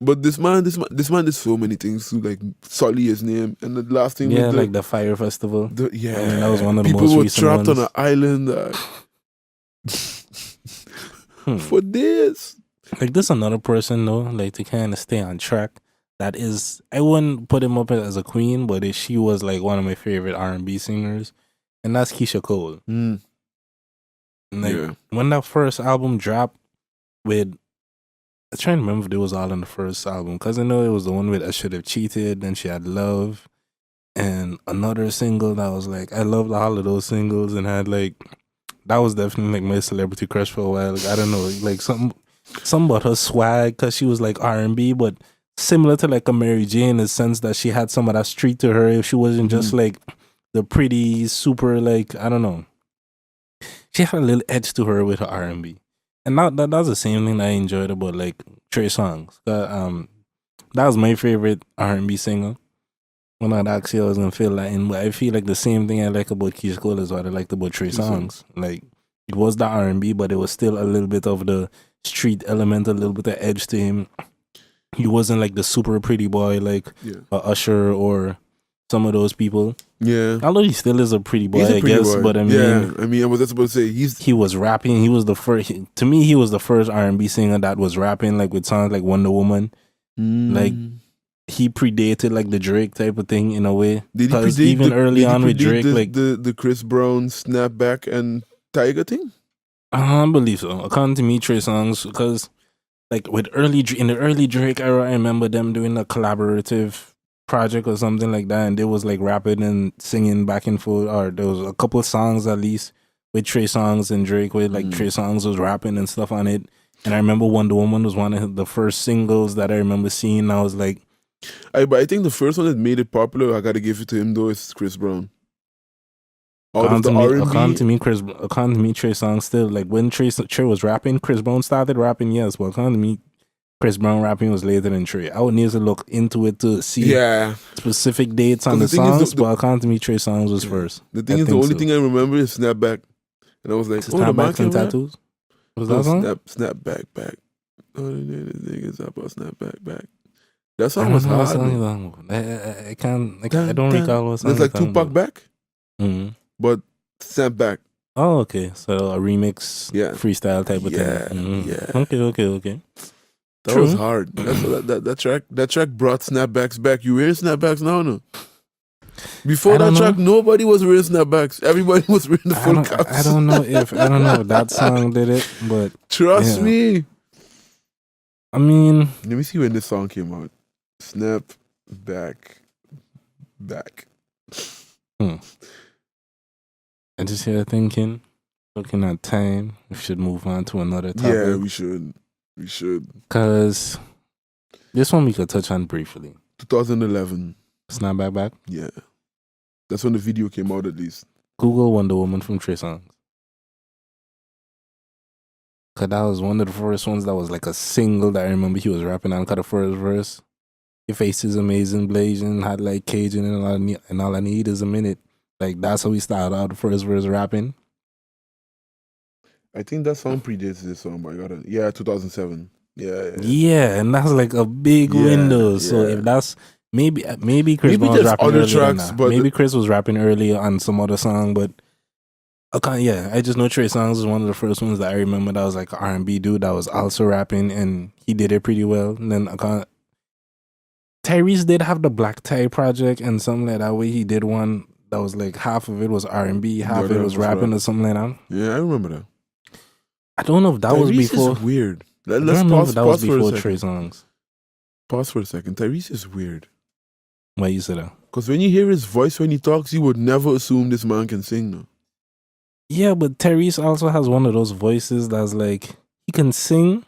[SPEAKER 3] But this man did so many things to like sully his name, and the last thing,
[SPEAKER 2] like the Fire Festival.
[SPEAKER 3] I mean,
[SPEAKER 2] that was one of the most recent
[SPEAKER 3] trapped
[SPEAKER 2] ones.
[SPEAKER 3] on an island for this.
[SPEAKER 2] Like this, another person though, like to kind of stay on track. That is, I wouldn't put him up as a queen, but she was like one of my favorite R&B singers, and that's Keisha Cole. Like when that first album dropped with. I'm trying to remember if it was all on the first album because I know it was the one with I Should Have Cheated. Then she had Love and another single that was like I loved all of those singles and had like that was definitely like my celebrity crush for a while. Like, I don't know, like some about her swag because she was like R&B, but similar to like a Mary J in the sense that she had some of that street to her. If she wasn't just like the pretty super like I don't know, she had a little edge to her with her R&B. And that's the same thing that I enjoyed about like Trey Songz. That was my favorite R&B singer. When I'd actually I was gonna feel that in, but I feel like the same thing I like about Keisha Cole is what I liked about Trey Songz. Like it was the R&B, but it was still a little bit of the street element, a little bit of edge to him. He wasn't like the super pretty boy like Usher or some of those people. Yeah. Although he still is a pretty boy, I guess. But I mean,
[SPEAKER 3] I was just about to say
[SPEAKER 2] he was rapping. He was the first. To me, he was the first R&B singer that was rapping like with songs like Wonder Woman. Like he predated like the Drake type of thing in a way.
[SPEAKER 3] Did he predate
[SPEAKER 2] even early on with Drake, like
[SPEAKER 3] the Chris Brown snapback and Tiger thing?
[SPEAKER 2] I don't believe so. According to me, Trey Songz, because like in the early Drake era, I remember them doing a collaborative project or something like that, and they was like rapping and singing back and forth, or there was a couple of songs at least with Trey Songz and Drake where like Trey Songz was rapping and stuff on it. And I remember Wonder Woman was one of the first singles that I remember seeing. I was like,
[SPEAKER 3] but I think the first one that made it popular, I gotta give it to him though, is Chris Brown.
[SPEAKER 2] According to me, Trey Songz still like when Trey was rapping, Chris Brown started rapping, yes, but according to me, Chris Brown rapping was later than Trey. I would need to look into it to see specific dates on the songs, but according to me, Trey Songz was first.
[SPEAKER 3] The thing is, the only thing I remember is Snapback. And I was like,
[SPEAKER 2] Snapbacks and Tattoos? Was that song?
[SPEAKER 3] Snapback back. Oh, the thing is about Snapback back. That song was hard.
[SPEAKER 2] I don't recall what song.
[SPEAKER 3] It's like Tupac back, but Snapback.
[SPEAKER 2] Oh, okay. So a remix, freestyle type of thing. Okay.
[SPEAKER 3] That was hard. That track brought snapbacks back. You wearing snapbacks now, no? Before that track, nobody was wearing snapbacks. Everybody was wearing the full caps.
[SPEAKER 2] I don't know if that song did it, but
[SPEAKER 3] trust me.
[SPEAKER 2] I mean,
[SPEAKER 3] let me see when this song came out. Snap back.
[SPEAKER 2] I just here thinking, looking at time, we should move on to another topic.
[SPEAKER 3] Yeah, we should. We should.
[SPEAKER 2] Because this one we could touch on briefly.
[SPEAKER 3] 2011.
[SPEAKER 2] Snap back.
[SPEAKER 3] Yeah. That's when the video came out at least.
[SPEAKER 2] Google Wonder Woman from Trey Songz. Cause that was one of the first ones that was like a single that I remember he was rapping on. Cause the first verse, your face is amazing, blazing, had like Cajun and all I need is a minute. Like that's how we started out the first verse rapping.
[SPEAKER 3] I think that song predates this song, but I got it. Yeah, 2007.
[SPEAKER 2] Yeah, and that's like a big window. So if that's maybe Chris Brown was rapping
[SPEAKER 3] other
[SPEAKER 2] earlier
[SPEAKER 3] tracks, but
[SPEAKER 2] maybe Chris was rapping earlier on some other song, but I just know Trey Songz was one of the first ones that I remember that was like an R&B dude that was also rapping, and he did it pretty well. And then Tyrese did have the Black Tie project and something like that, where he did one that was like half of it was R&B, half of it was rapping or something like that.
[SPEAKER 3] Yeah, I remember that.
[SPEAKER 2] I don't know if that was before.
[SPEAKER 3] Is weird.
[SPEAKER 2] Let's pause. That was before Trey Songz.
[SPEAKER 3] Pause for a second. Tyrese is weird.
[SPEAKER 2] Why you say that?
[SPEAKER 3] Because when you hear his voice when he talks, you would never assume this man can sing. No.
[SPEAKER 2] Yeah, but Tyrese also has one of those voices that's like he can sing,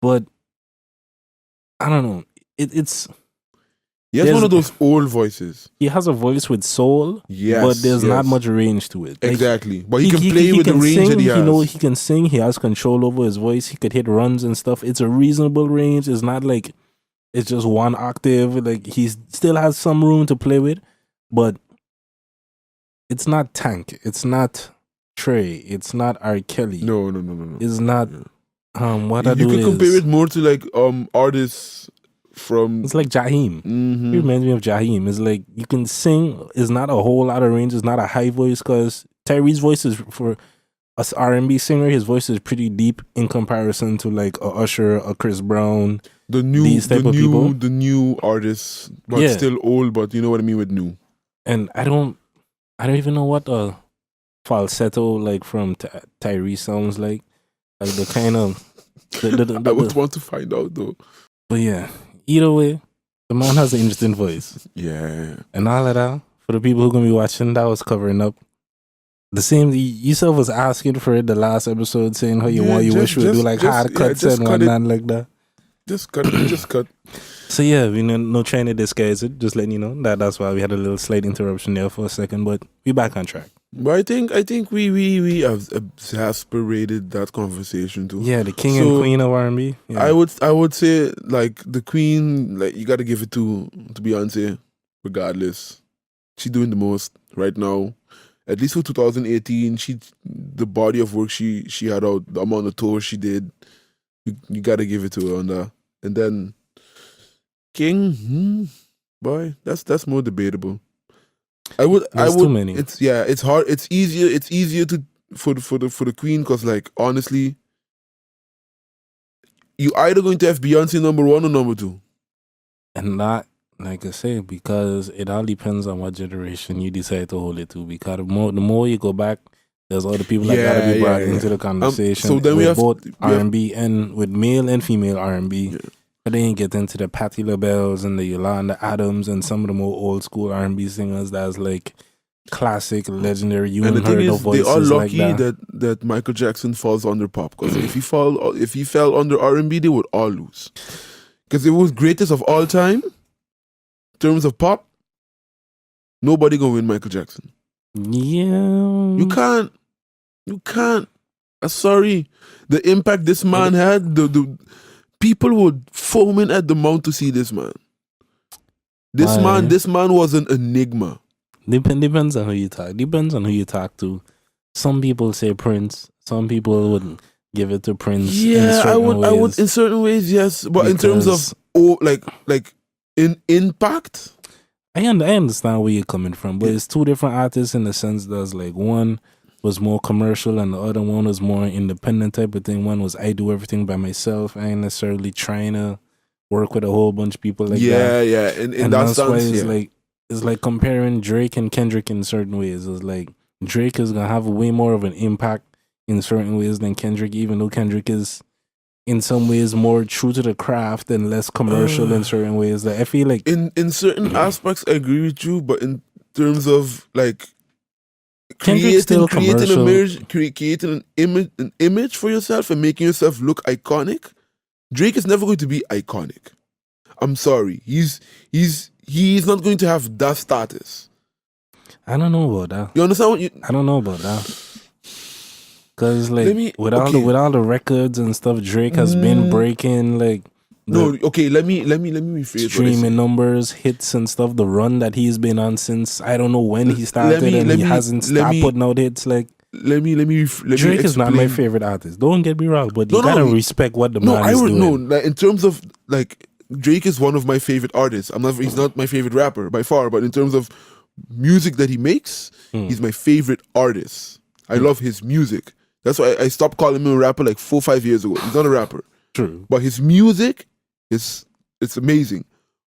[SPEAKER 2] but I don't know. It's
[SPEAKER 3] he has one of those old voices.
[SPEAKER 2] He has a voice with soul, but there's not much range to it.
[SPEAKER 3] Exactly, like, but he can play with the range that he has.
[SPEAKER 2] He can sing. He has control over his voice. He could hit runs and stuff. It's a reasonable range. It's not like it's just one octave. Like he still has some room to play with, but it's not Tank. It's not Trey. It's not R. Kelly.
[SPEAKER 3] No.
[SPEAKER 2] It's not. What I do
[SPEAKER 3] you can
[SPEAKER 2] is
[SPEAKER 3] compare it more to like artists from.
[SPEAKER 2] It's like Jaheim.
[SPEAKER 3] Mm-hmm.
[SPEAKER 2] It reminds me of Jaheim. It's like you can sing. It's not a whole lot of range. It's not a high voice because Tyrese's voice is for us R&B singer. His voice is pretty deep in comparison to like a Usher, a Chris Brown. These type of people.
[SPEAKER 3] The new artists, but still old. But you know what I mean with new.
[SPEAKER 2] And I don't even know what a falsetto like from Tyrese sounds like. Like the kind of.
[SPEAKER 3] I would want to find out though.
[SPEAKER 2] But yeah, either way, the man has an interesting voice.
[SPEAKER 3] Yeah.
[SPEAKER 2] And all of that, for the people who are going to be watching, that was covering up. The same, yourself was asking for it the last episode, saying how you wish we would do like hard cuts and whatnot like that.
[SPEAKER 3] Just cut.
[SPEAKER 2] So yeah, we no trying to disguise it, just letting you know that's why we had a little slight interruption there for a second, but we back on track.
[SPEAKER 3] But I think we have exasperated that conversation too.
[SPEAKER 2] Yeah, the king and queen of R&B. Yeah.
[SPEAKER 3] I would say like the queen, like you got to give it to Beyonce, regardless. She's doing the most right now. At least for 2018, the body of work she had out, the amount of tours she did, you got to give it to her on that. And then King, boy, that's more debatable.
[SPEAKER 2] Too many.
[SPEAKER 3] It's hard. It's easier to for the queen because like honestly, you either going to have Beyonce number 1 or number 2,
[SPEAKER 2] and not like I say because it all depends on what generation you decide to hold it to. Because the more you go back, there's other people that gotta be brought into the conversation.
[SPEAKER 3] So then we have
[SPEAKER 2] both R&B and with male and female R&B.
[SPEAKER 3] Yeah.
[SPEAKER 2] But then you get into the Patti LaBelle's and the Yolanda Adams and some of the more old school R&B singers that's like classic, legendary. You and heard no voices
[SPEAKER 3] they are lucky
[SPEAKER 2] like
[SPEAKER 3] that Michael Jackson falls under pop because if he fell under R&B, they would all lose. Because it was greatest of all time in terms of pop. Nobody gonna win Michael Jackson.
[SPEAKER 2] Yeah,
[SPEAKER 3] you can't. Sorry, the impact this man had. The people would foaming at the mouth to see this man. This man was an enigma.
[SPEAKER 2] Depends on who you talk. Depends on who you talk to. Some people say Prince. Some people wouldn't give it to Prince.
[SPEAKER 3] Yeah, I would in certain ways, yes. But in terms of in impact,
[SPEAKER 2] I understand where you're coming from. But it's two different artists in the sense that like one was more commercial and the other one was more independent type of thing. One was I do everything by myself. I ain't necessarily trying to work with a whole bunch of people like that.
[SPEAKER 3] Yeah. And that's
[SPEAKER 2] why it's like comparing Drake and Kendrick in certain ways. It's like Drake is gonna have way more of an impact in certain ways than Kendrick, even though Kendrick is in some ways more true to the craft and less commercial in certain ways. Like I feel like
[SPEAKER 3] in certain aspects I agree with you, but in terms of like
[SPEAKER 2] Kendrick's still
[SPEAKER 3] creating
[SPEAKER 2] commercial.
[SPEAKER 3] creating an image for yourself and making yourself look iconic. Drake is never going to be iconic. I'm sorry. He's not going to have that status.
[SPEAKER 2] I don't know about that.
[SPEAKER 3] You understand what you
[SPEAKER 2] I don't know about that. Cause like with all the records and stuff, Drake has been breaking like
[SPEAKER 3] let me rephrase
[SPEAKER 2] streaming numbers, hits and stuff. The run that he's been on since I don't know when he started, and he hasn't stopped putting out hits. Like Drake is not my favorite artist. Don't get me wrong, but you gotta respect what the man is doing.
[SPEAKER 3] No, in terms of like Drake is one of my favorite artists. He's not my favorite rapper by far, but in terms of music that he makes, he's my favorite artist. I love his music. That's why I stopped calling him a rapper like 4 or 5 years ago. He's not a rapper.
[SPEAKER 2] True.
[SPEAKER 3] But his music it's amazing.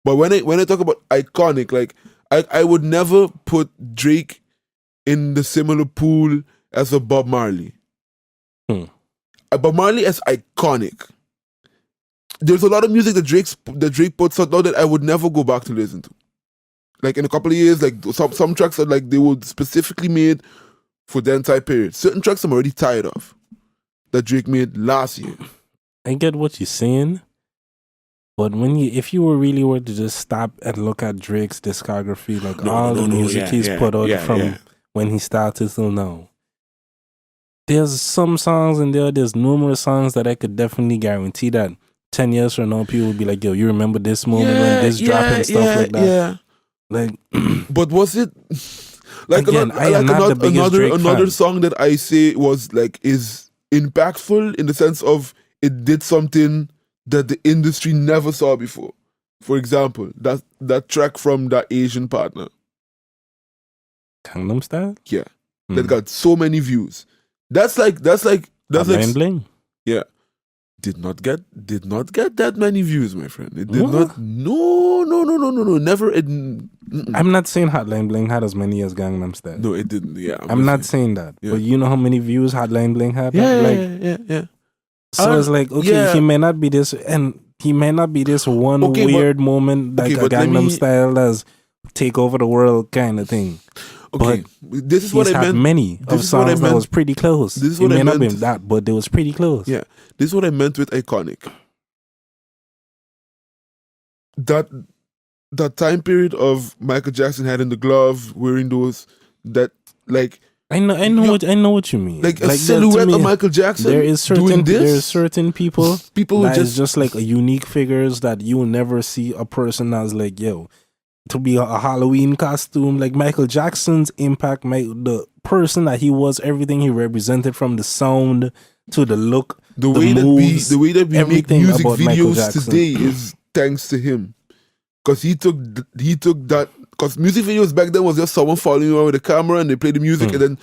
[SPEAKER 3] But when I talk about iconic, like I would never put Drake in the similar pool as a Bob Marley. Bob Marley is iconic. There's a lot of music that Drake puts out now that I would never go back to listen to. Like in a couple of years, like some tracks are like they were specifically made for the entire period. Certain tracks I'm already tired of that Drake made last year.
[SPEAKER 2] I get what you're saying, but if you really were to just stop and look at Drake's discography, like the music he's put out from when he started till now, there's some songs in there's numerous songs that I could definitely guarantee that 10 years from now people will be like, yo, you remember this moment when this dropped and stuff like that.
[SPEAKER 3] Yeah.
[SPEAKER 2] Like,
[SPEAKER 3] but was it like
[SPEAKER 2] again? I am not the biggest Drake
[SPEAKER 3] another
[SPEAKER 2] fan.
[SPEAKER 3] song that I say was like is impactful in the sense of it did something that the industry never saw before. For example, that track from that Asian partner,
[SPEAKER 2] Gangnam Style.
[SPEAKER 3] Yeah, that got so many views. That's like
[SPEAKER 2] Bling Bling.
[SPEAKER 3] Yeah. Did not get that many views, my friend. It did not. No. Never.
[SPEAKER 2] I'm not saying Hotline Bling had as many as Gangnam Style.
[SPEAKER 3] No, it didn't. Yeah,
[SPEAKER 2] I'm not saying that. Yeah. But you know how many views Hotline Bling had?
[SPEAKER 3] Yeah.
[SPEAKER 2] So it's like, okay, he may not be this, and he may not be this one weird moment like a Gangnam Style as take over the world kind of thing.
[SPEAKER 3] Okay,
[SPEAKER 2] but
[SPEAKER 3] this is what I meant.
[SPEAKER 2] Many of songs that was pretty close. This is what I meant. It may not be that, but it was pretty close.
[SPEAKER 3] Yeah, this is what I meant with iconic. That time period of Michael Jackson had in the glove, wearing those that like.
[SPEAKER 2] I know what you mean.
[SPEAKER 3] Like a silhouette of Michael Jackson.
[SPEAKER 2] There is certain people that
[SPEAKER 3] who
[SPEAKER 2] is just like a unique figures that you will never see a person that's like, yo, to be a Halloween costume. Like Michael Jackson's impact, the person that he was, everything he represented, from the sound to the look, the way moves,
[SPEAKER 3] that we make music videos today is thanks to him, because he took that. Because music videos back then was just someone following around with a camera and they play the music, and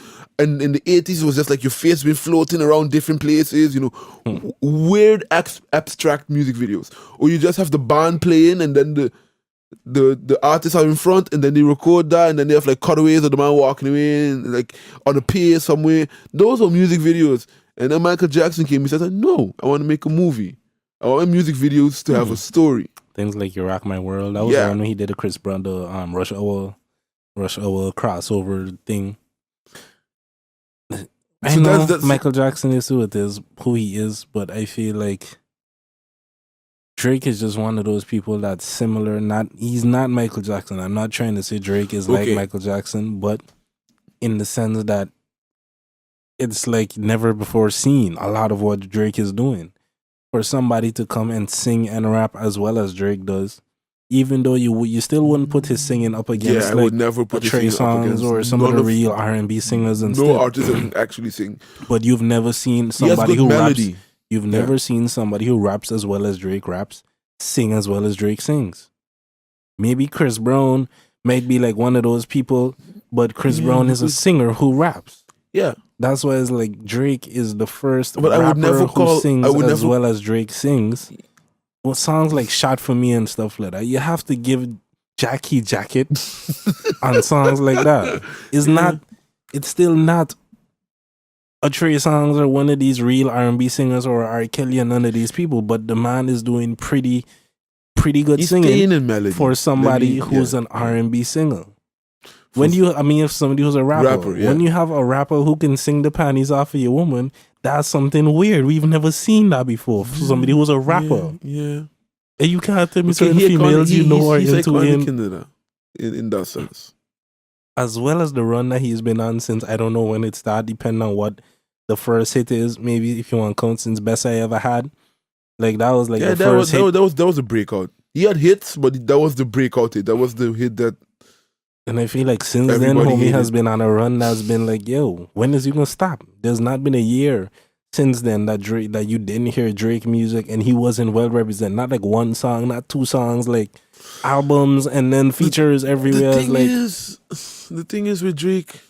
[SPEAKER 3] in the 80s it was just like your face being floating around different places, you know, weird abstract music videos. Or you just have the band playing and then the artists are in front and then they record that and then they have like cutaways of the man walking away and, like on a pier somewhere. Those are music videos. And then Michael Jackson came and said, no, I want to make a movie. I want my music videos to have a story.
[SPEAKER 2] Things like You Rock My World. That was when he did a Chris Brown, the Rush Hour crossover thing. I know Michael Jackson is who he is, but I feel like Drake is just one of those people that's similar. He's not Michael Jackson. I'm not trying to say Drake is like Michael Jackson, but in the sense that it's like never before seen a lot of what Drake is doing. For somebody to come and sing and rap as well as Drake does, even though you still wouldn't put his singing up against
[SPEAKER 3] I would never put
[SPEAKER 2] Trey Songz or some of the real R&B singers and stuff.
[SPEAKER 3] No artist that can actually sing.
[SPEAKER 2] But you've never seen somebody who raps. You've never seen somebody who raps as well as Drake raps, sing as well as Drake sings. Maybe Chris Brown might be like one of those people, but Chris Brown is a singer who raps.
[SPEAKER 3] Yeah.
[SPEAKER 2] That's why it's like Drake is the first rapper who sings as well as Drake sings. Well, songs like Shot For Me and stuff like that, you have to give Jackie Jacket on songs like that. It's still not a Trey Songz or one of these real R&B singers or R. Kelly and none of these people, but the man is doing pretty good singing
[SPEAKER 3] in melody
[SPEAKER 2] for somebody who's an R&B singer. When if somebody who's a rapper,
[SPEAKER 3] yeah.
[SPEAKER 2] when you have a rapper who can sing the panties off of your woman, that's something weird. We've never seen that before. For somebody who's a rapper.
[SPEAKER 3] Yeah.
[SPEAKER 2] And you can't tell me
[SPEAKER 3] Okay,
[SPEAKER 2] certain females
[SPEAKER 3] he's
[SPEAKER 2] are
[SPEAKER 3] iconic
[SPEAKER 2] into
[SPEAKER 3] in that sense.
[SPEAKER 2] as well as the run that he's been on since I don't know when it started, depending on what the first hit is. Maybe if you want to count since Best I Ever Had. Like that was like the first hit.
[SPEAKER 3] That was a breakout. He had hits, but that was the breakout hit. That was the hit that.
[SPEAKER 2] And I feel like since then, homie has been on a run that's been like, yo, when is he gonna stop? There's not been a year since then that you didn't hear Drake music and he wasn't well represented. Not like one song, not two songs, like albums and then features everywhere.
[SPEAKER 3] The thing is with Drake,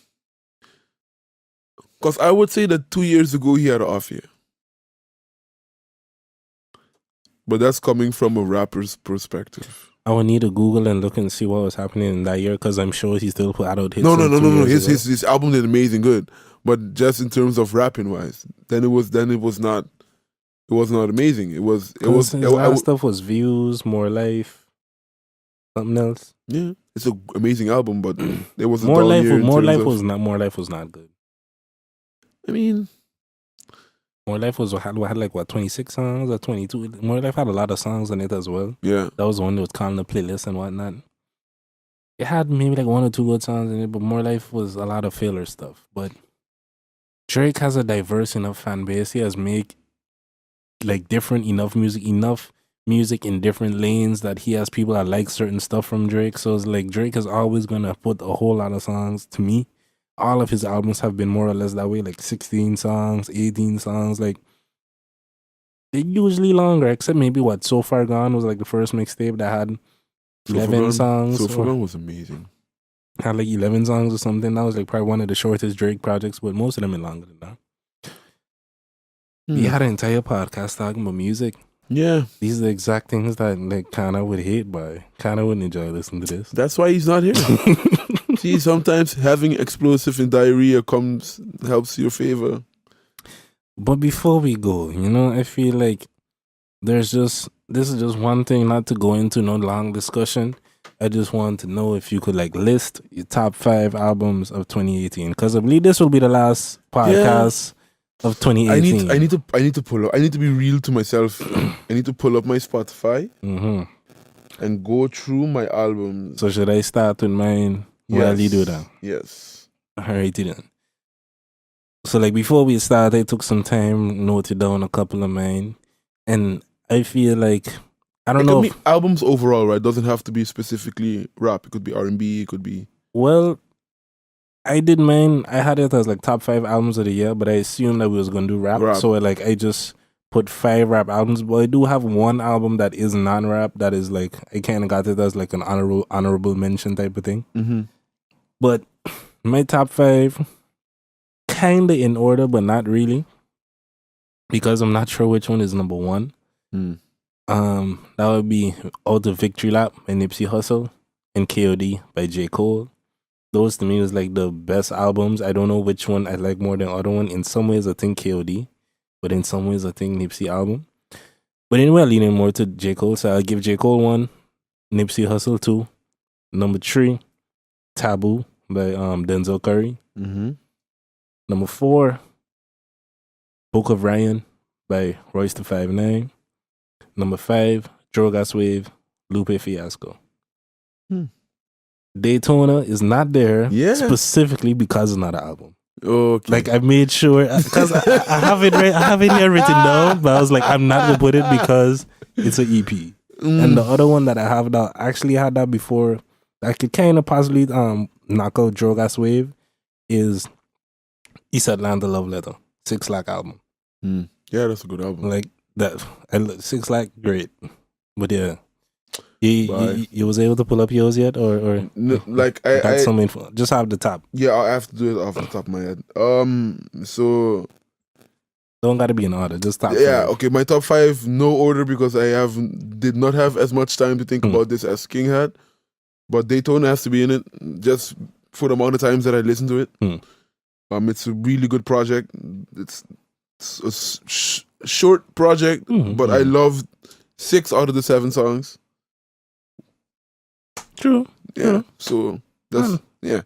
[SPEAKER 3] because I would say that 2 years ago he had an off year. But that's coming from a rapper's perspective.
[SPEAKER 2] I would need to Google and look and see what was happening in that year because I'm sure he still put out hits.
[SPEAKER 3] No. His album did amazing good, but just in terms of rapping wise, then it was not amazing. His last
[SPEAKER 2] stuff was Views, More Life, something else.
[SPEAKER 3] Yeah, it's an amazing album, but it was
[SPEAKER 2] More Life was not good.
[SPEAKER 3] I mean,
[SPEAKER 2] More Life had like what 26 songs or 22. More Life had a lot of songs on it as well.
[SPEAKER 3] Yeah,
[SPEAKER 2] that was the one that was calling the playlist and whatnot. It had maybe like one or two good songs in it, but More Life was a lot of filler stuff. But Drake has a diverse enough fan base. He has made like enough music in different lanes that he has people that like certain stuff from Drake. So it's like Drake is always gonna put a whole lot of songs to me. All of his albums have been more or less that way, like 16 songs, 18 songs. Like, they're usually longer, except maybe what So Far Gone was like the first mixtape that had 11 songs.
[SPEAKER 3] So Far Gone was amazing.
[SPEAKER 2] Had like 11 songs or something. That was like probably one of the shortest Drake projects, but most of them are longer than that. He had an entire podcast talking about music.
[SPEAKER 3] Yeah.
[SPEAKER 2] These are the exact things that like Kana would hate by. Kana wouldn't enjoy listening to this.
[SPEAKER 3] That's why he's not here. See, sometimes having explosive and diarrhea helps your favor.
[SPEAKER 2] But before we go, I feel like this is just one thing, not to go into no long discussion. I just want to know if you could like list your top 5 albums of 2018, because I believe this will be the last podcast of 2018.
[SPEAKER 3] I need to pull up. I need to be real to myself. I need to pull up my Spotify and go through my albums.
[SPEAKER 2] So should I start with mine? While you do that?
[SPEAKER 3] Yes.
[SPEAKER 2] Alrighty then. So like before we start, I took some time, noted down a couple of mine, and I feel like I don't know.
[SPEAKER 3] Albums overall, right? Doesn't have to be specifically rap. It could be R&B. It could be.
[SPEAKER 2] Well, I did mine. I had it as like top 5 albums of the year, but I assumed that we was gonna do rap. So like I just put 5 rap albums. But I do have one album that is non-rap. That is like I kind of got it as like an honorable mention type of thing.
[SPEAKER 3] Mm-hmm.
[SPEAKER 2] But my top 5, kind of in order, but not really, because I'm not sure which one is number 1. That would be Out of Victory Lap by Nipsey Hussle and KOD by J. Cole. Those to me is like the best albums. I don't know which one I like more than the other one. In some ways, I think KOD, but in some ways, I think Nipsey album. But anyway, I'm leaning more to J. Cole, so I'll give J. Cole 1, Nipsey Hussle 2. Number 3, Taboo by Denzel Curry. Number 4, Book of Ryan by Royce the 5'9". Number 5, Drogas Wave, Lupe Fiasco. Daytona is not there specifically because it's not an album.
[SPEAKER 3] Okay.
[SPEAKER 2] Like I made sure, because I have it right, I have it here written down, but I was like, I'm not gonna put it because it's an EP. And the other one that I have that actually had that before, I could kind of possibly knock out Drogas Wave, is East Atlanta Love Letter, 6 Lack album.
[SPEAKER 3] Yeah, that's a good album.
[SPEAKER 2] Like that, 6 Lack, great. But yeah. You was able to pull up yours yet, or
[SPEAKER 3] no, like
[SPEAKER 2] got some info? Just have the top.
[SPEAKER 3] Yeah, I have to do it off the top of my head. So
[SPEAKER 2] don't gotta be in order. Just top.
[SPEAKER 3] Yeah,
[SPEAKER 2] 5.
[SPEAKER 3] okay. My top 5, no order because I did not have as much time to think about this as King had. But Daytona has to be in it just for the amount of times that I listened to it. It's a really good project. It's a short project, but I loved 6 out of the 7 songs.
[SPEAKER 2] True.
[SPEAKER 3] Yeah. So that's Yeah.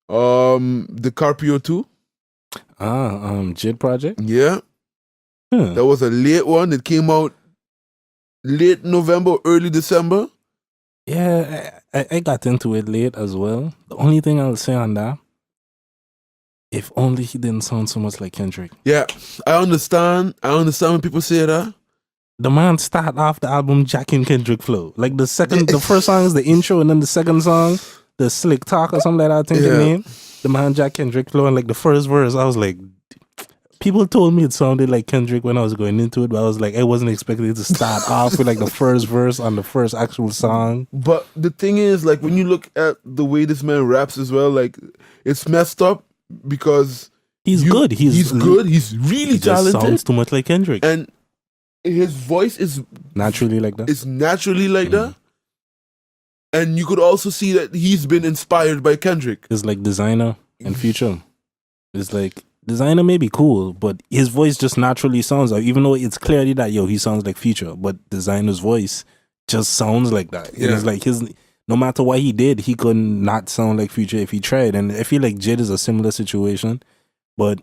[SPEAKER 3] The Carpio 2.
[SPEAKER 2] Jid Project.
[SPEAKER 3] Yeah.
[SPEAKER 2] Huh.
[SPEAKER 3] That was a late one. It came out late November, early December.
[SPEAKER 2] Yeah, I got into it late as well. The only thing I'll say on that, if only he didn't sound so much like Kendrick.
[SPEAKER 3] Yeah, I understand. When people say that.
[SPEAKER 2] The man start off the album jacking Kendrick flow. Like the first song is the intro, and then the second song, the Slick Talk or something like that, I think the name. The man jack Kendrick flow, and like the first verse, I was like, people told me it sounded like Kendrick when I was going into it, but I was like, I wasn't expecting it to start off with like the first verse on the first actual song.
[SPEAKER 3] But the thing is, like, when you look at the way this man raps as well, like, it's messed up because
[SPEAKER 2] he's good.
[SPEAKER 3] He's good. He's really talented.
[SPEAKER 2] Sounds too much like Kendrick,
[SPEAKER 3] and his voice is
[SPEAKER 2] naturally like that.
[SPEAKER 3] It's naturally like that, and you could also see that he's been inspired by Kendrick.
[SPEAKER 2] It's like Designer and Future. It's like Designer may be cool, but his voice just naturally sounds like, even though it's clearly that he sounds like Future, but Designer's voice just sounds like that. Yeah. It's like no matter what he did, he could not sound like Future if he tried. And I feel like Jid is a similar situation, but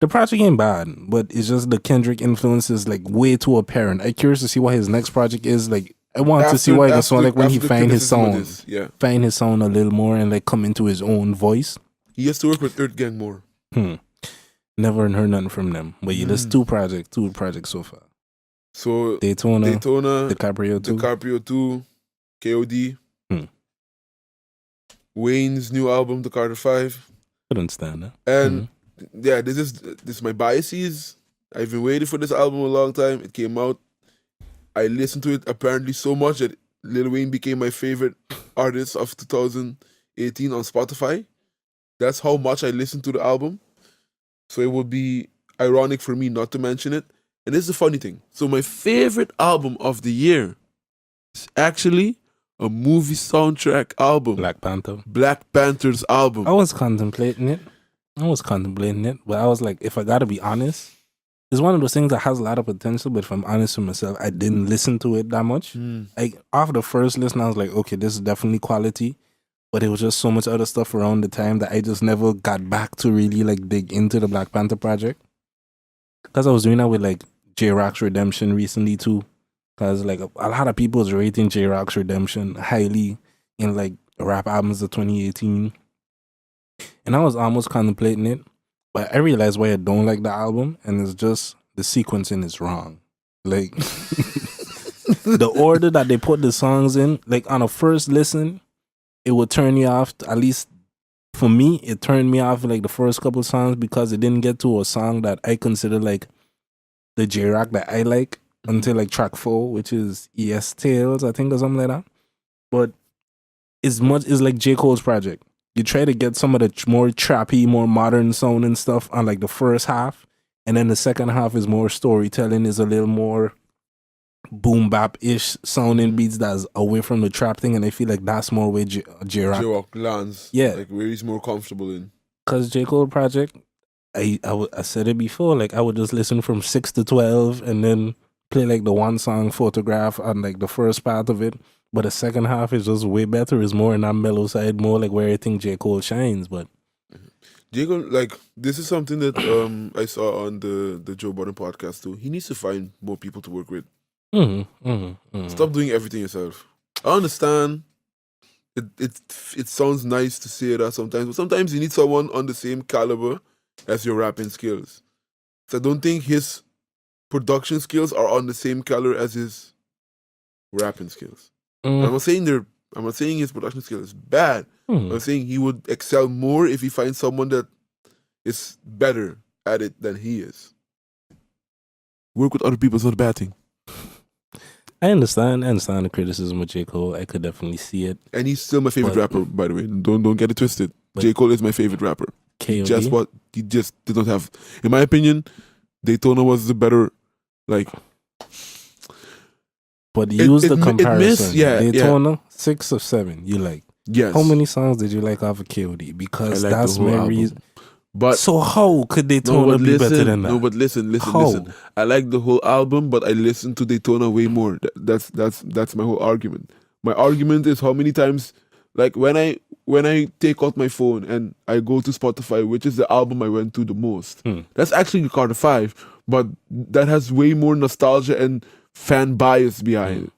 [SPEAKER 2] the project ain't bad, but it's just the Kendrick influence is like way too apparent. I'm curious to see what his next project is. Like, I want to see what he can sound like when he find his sound. Find his sound a little more and like come into his own voice.
[SPEAKER 3] He has to work with Earth Gang more.
[SPEAKER 2] Never heard nothing from them. But yeah, there's two projects so far.
[SPEAKER 3] So
[SPEAKER 2] Daytona, DiCaprio
[SPEAKER 3] 2, KOD. Wayne's new album, The Carter 5.
[SPEAKER 2] I don't understand that.
[SPEAKER 3] And yeah, this is my biases. I've been waiting for this album a long time. It came out. I listened to it apparently so much that Lil Wayne became my favorite artist of 2018 on Spotify. That's how much I listened to the album. So it would be ironic for me not to mention it. And this is the funny thing. So my favorite album of the year is actually a movie soundtrack album. Black Panther's album.
[SPEAKER 2] I was contemplating it, but I was like, if I gotta be honest, it's one of those things that has a lot of potential, but if I'm honest with myself, I didn't listen to it that much. Like, after the first listen, I was like, okay, this is definitely quality, but it was just so much other stuff around the time that I just never got back to really like dig into the Black Panther project. Because I was doing that with like J-Rock's Redemption recently too. Because like a lot of people is rating J-Rock's Redemption highly in like rap albums of 2018. And I was almost contemplating it, but I realized why I don't like the album, and it's just the sequencing is wrong. Like the order that they put the songs in, like on a first listen, it would turn you off. At least for me, it turned me off like the first couple songs because it didn't get to a song that I consider like the J-Rock that I like until like track 4, which is ES Tales, I think, or something like that. But it's like J. Cole's project. You try to get some of the more trappy, more modern sound and stuff on like the first half, and then the second half is more storytelling, is a little more boom bap-ish sounding beats that's away from the trap thing, and I feel like that's more where J-Rock
[SPEAKER 3] lands.
[SPEAKER 2] Yeah.
[SPEAKER 3] Like where he's more comfortable in.
[SPEAKER 2] Because J. Cole project, I said it before, like I would just listen from 6 to 12 and then play like the one song Photograph on like the first part of it. But the second half is just way better. It's more in that mellow side, more like where I think J. Cole shines. But
[SPEAKER 3] J. Cole, like, this is something that I saw on the Joe Budden podcast too. He needs to find more people to work with. Stop doing everything yourself. I understand. It sounds nice to say that sometimes, but sometimes you need someone on the same caliber as your rapping skills. So I don't think his production skills are on the same caliber as his rapping skills. I'm not saying his production skill is bad. I'm saying he would excel more if he finds someone that is better at it than he is. Work with other people is not a bad thing.
[SPEAKER 2] I understand the criticism of J. Cole. I could definitely see it.
[SPEAKER 3] And he's still my favorite rapper, by the way. Don't get it twisted. J. Cole is my favorite rapper.
[SPEAKER 2] KOD?
[SPEAKER 3] He just did not have, in my opinion, Daytona was the better, like.
[SPEAKER 2] But use the comparison. Daytona, 6 of 7. You like?
[SPEAKER 3] Yes.
[SPEAKER 2] How many songs did you like off of KOD? Because like that's my reason.
[SPEAKER 3] But
[SPEAKER 2] so how could Daytona be better than that?
[SPEAKER 3] No, but listen. I like the whole album, but I listen to Daytona way more. That's my whole argument. My argument is how many times, like when I when I take out my phone and I go to Spotify, which is the album I went to the most, that's actually Carter 5, but that has way more nostalgia and fan bias behind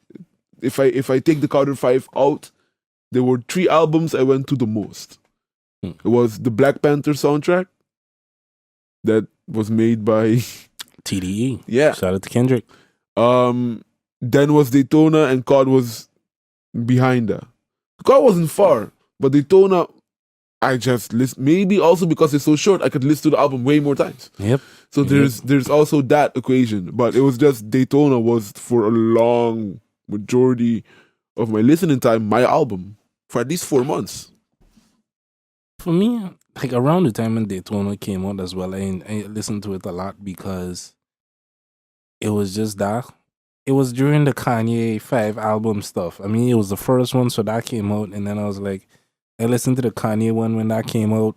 [SPEAKER 3] it. If I take the Carter 5 out, there were 3 albums I went to the most. It was the Black Panther soundtrack that was made by
[SPEAKER 2] TDE.
[SPEAKER 3] Yeah.
[SPEAKER 2] Shout out to Kendrick.
[SPEAKER 3] Then was Daytona, and COD was behind that. COD wasn't far, but Daytona, I just listen. Maybe also because it's so short, I could listen to the album way more times.
[SPEAKER 2] Yep.
[SPEAKER 3] So there's also that equation. But it was just Daytona was for a long majority of my listening time, my album for at least 4 months.
[SPEAKER 2] For me, like around the time when Daytona came out as well, I listened to it a lot because it was just that. It was during the Kanye 5 album stuff. I mean, it was the first one, so that came out, and then I was like, I listened to the Kanye one when that came out.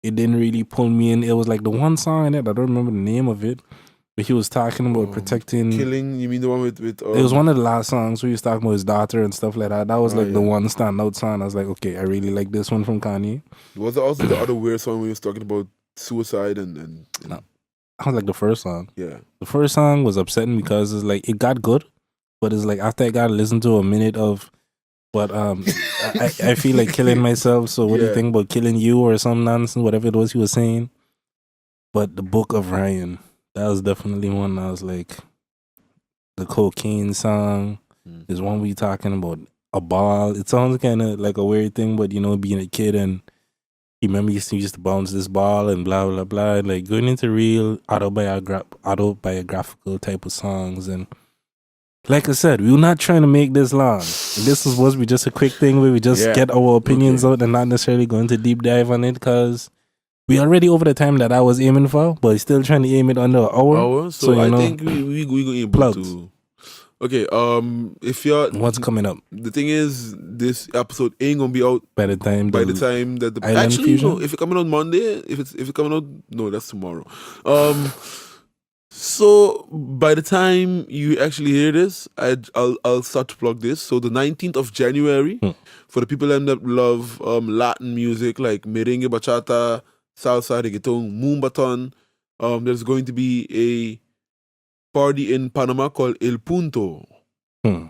[SPEAKER 2] It didn't really pull me in. It was like the one song in it, I don't remember the name of it, but he was talking about protecting...
[SPEAKER 3] Killing, you mean the one with
[SPEAKER 2] it was one of the last songs where he was talking about his daughter and stuff like that. That was the one standout song. I was like, okay, I really like this one from Kanye.
[SPEAKER 3] Was it also the other weird song where he was talking about suicide and
[SPEAKER 2] No. I was like the first song.
[SPEAKER 3] Yeah.
[SPEAKER 2] The first song was upsetting because it's like, it got good, but it's like after I got to listen to a minute of what I feel like killing myself. So what do you think about killing you or some nonsense, whatever it was he was saying? But the Book of Ryan, that was definitely one I was like, the cocaine song. There's one we talking about a ball. It sounds kind of like a weird thing, but you know, being a kid and you remember you used to bounce this ball and blah, blah, blah. Like going into real autobiographical type of songs. And like I said, we were not trying to make this long. This was supposed to be just a quick thing where we just get our opinions out and not necessarily going to deep dive on it because we already over the time that I was aiming for, but still trying to aim it under an hour.
[SPEAKER 3] So I think we go able to. Okay, if you're...
[SPEAKER 2] What's coming up?
[SPEAKER 3] The thing is, this episode ain't gonna be out
[SPEAKER 2] by the time
[SPEAKER 3] that the actually no, if it's coming out Monday, if it's coming out, no, that's tomorrow. So by the time you actually hear this, I'll start to plug this. So the 19th of January, for the people that love Latin music like merengue, bachata, salsa, reggaeton, moombaton, there's going to be a party in Panama called El Punto. Am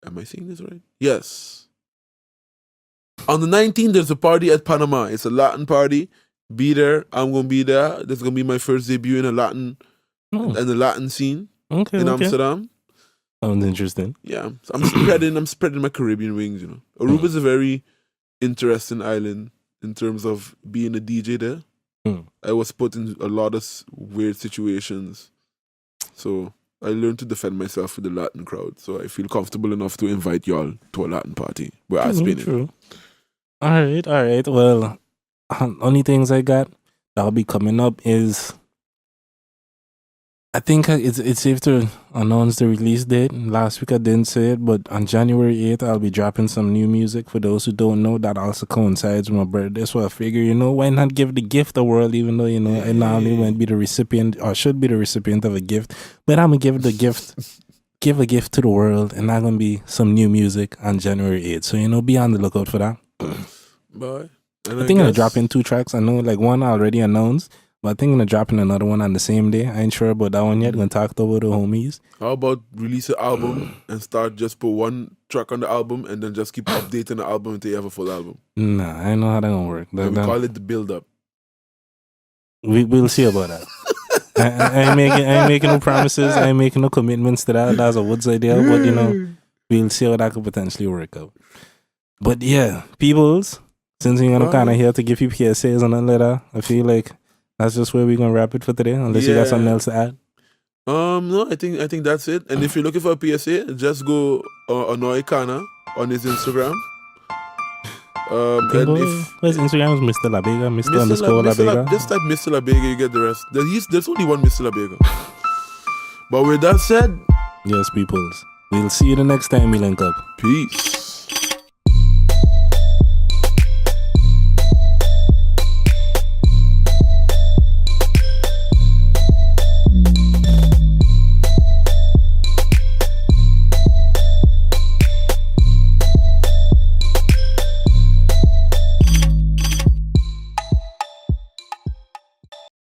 [SPEAKER 3] I saying this right? Yes. On the 19th, there's a party at Panama. It's a Latin party. Be there. I'm going to be there. This is going to be my first debut in a Latin and the Latin scene in Amsterdam.
[SPEAKER 2] Sounds interesting.
[SPEAKER 3] Yeah. So I'm spreading my Caribbean wings, you know. Aruba is a very interesting island in terms of being a DJ there. I was put in a lot of weird situations. So I learned to defend myself with the Latin crowd. So I feel comfortable enough to invite y'all to a Latin party where I spin it.
[SPEAKER 2] All right. Well, only things I got that'll be coming up is I think it's safe to announce the release date. Last week I didn't say it, but on January 8th, I'll be dropping some new music. For those who don't know, that also coincides with my birthday. So I figure, you know, why not give the gift the world, even though, you know, I not only want to be the recipient or should be the recipient of a gift, but I'm going to give the gift, give a gift to the world, and that's going to be some new music on January 8th. So, you know, be on the lookout for that.
[SPEAKER 3] Bye.
[SPEAKER 2] I think I'm going to drop in 2 tracks. I know, like, one I already announced. But I think I'm going to drop in another one on the same day. I ain't sure about that one yet. I'm going to talk to the homies.
[SPEAKER 3] How about release an album and start just put 1 track on the album and then just keep updating the album until you have a full album?
[SPEAKER 2] Nah, I know how that's going to work.
[SPEAKER 3] We call it the build-up.
[SPEAKER 2] We'll see about that. I ain't making no promises. I ain't making no commitments to that. That's a Woods idea. But, you know, we'll see how that could potentially work out. But, yeah, peoples, since we're going to kind of here to give you PSAs and all that, I feel like that's just where we're gonna wrap it for today. Unless you got something else to add.
[SPEAKER 3] No, I think that's it. And if you're looking for a PSA, just go annoy Kana on his Instagram. And
[SPEAKER 2] his Instagram is Mr. La Vega, Mr. La Vega.
[SPEAKER 3] Just type Mr. La Vega, you get the rest. There's only one Mr. La Vega. But with that said,
[SPEAKER 2] yes, peoples, we'll see you the next time we link up.
[SPEAKER 3] Peace.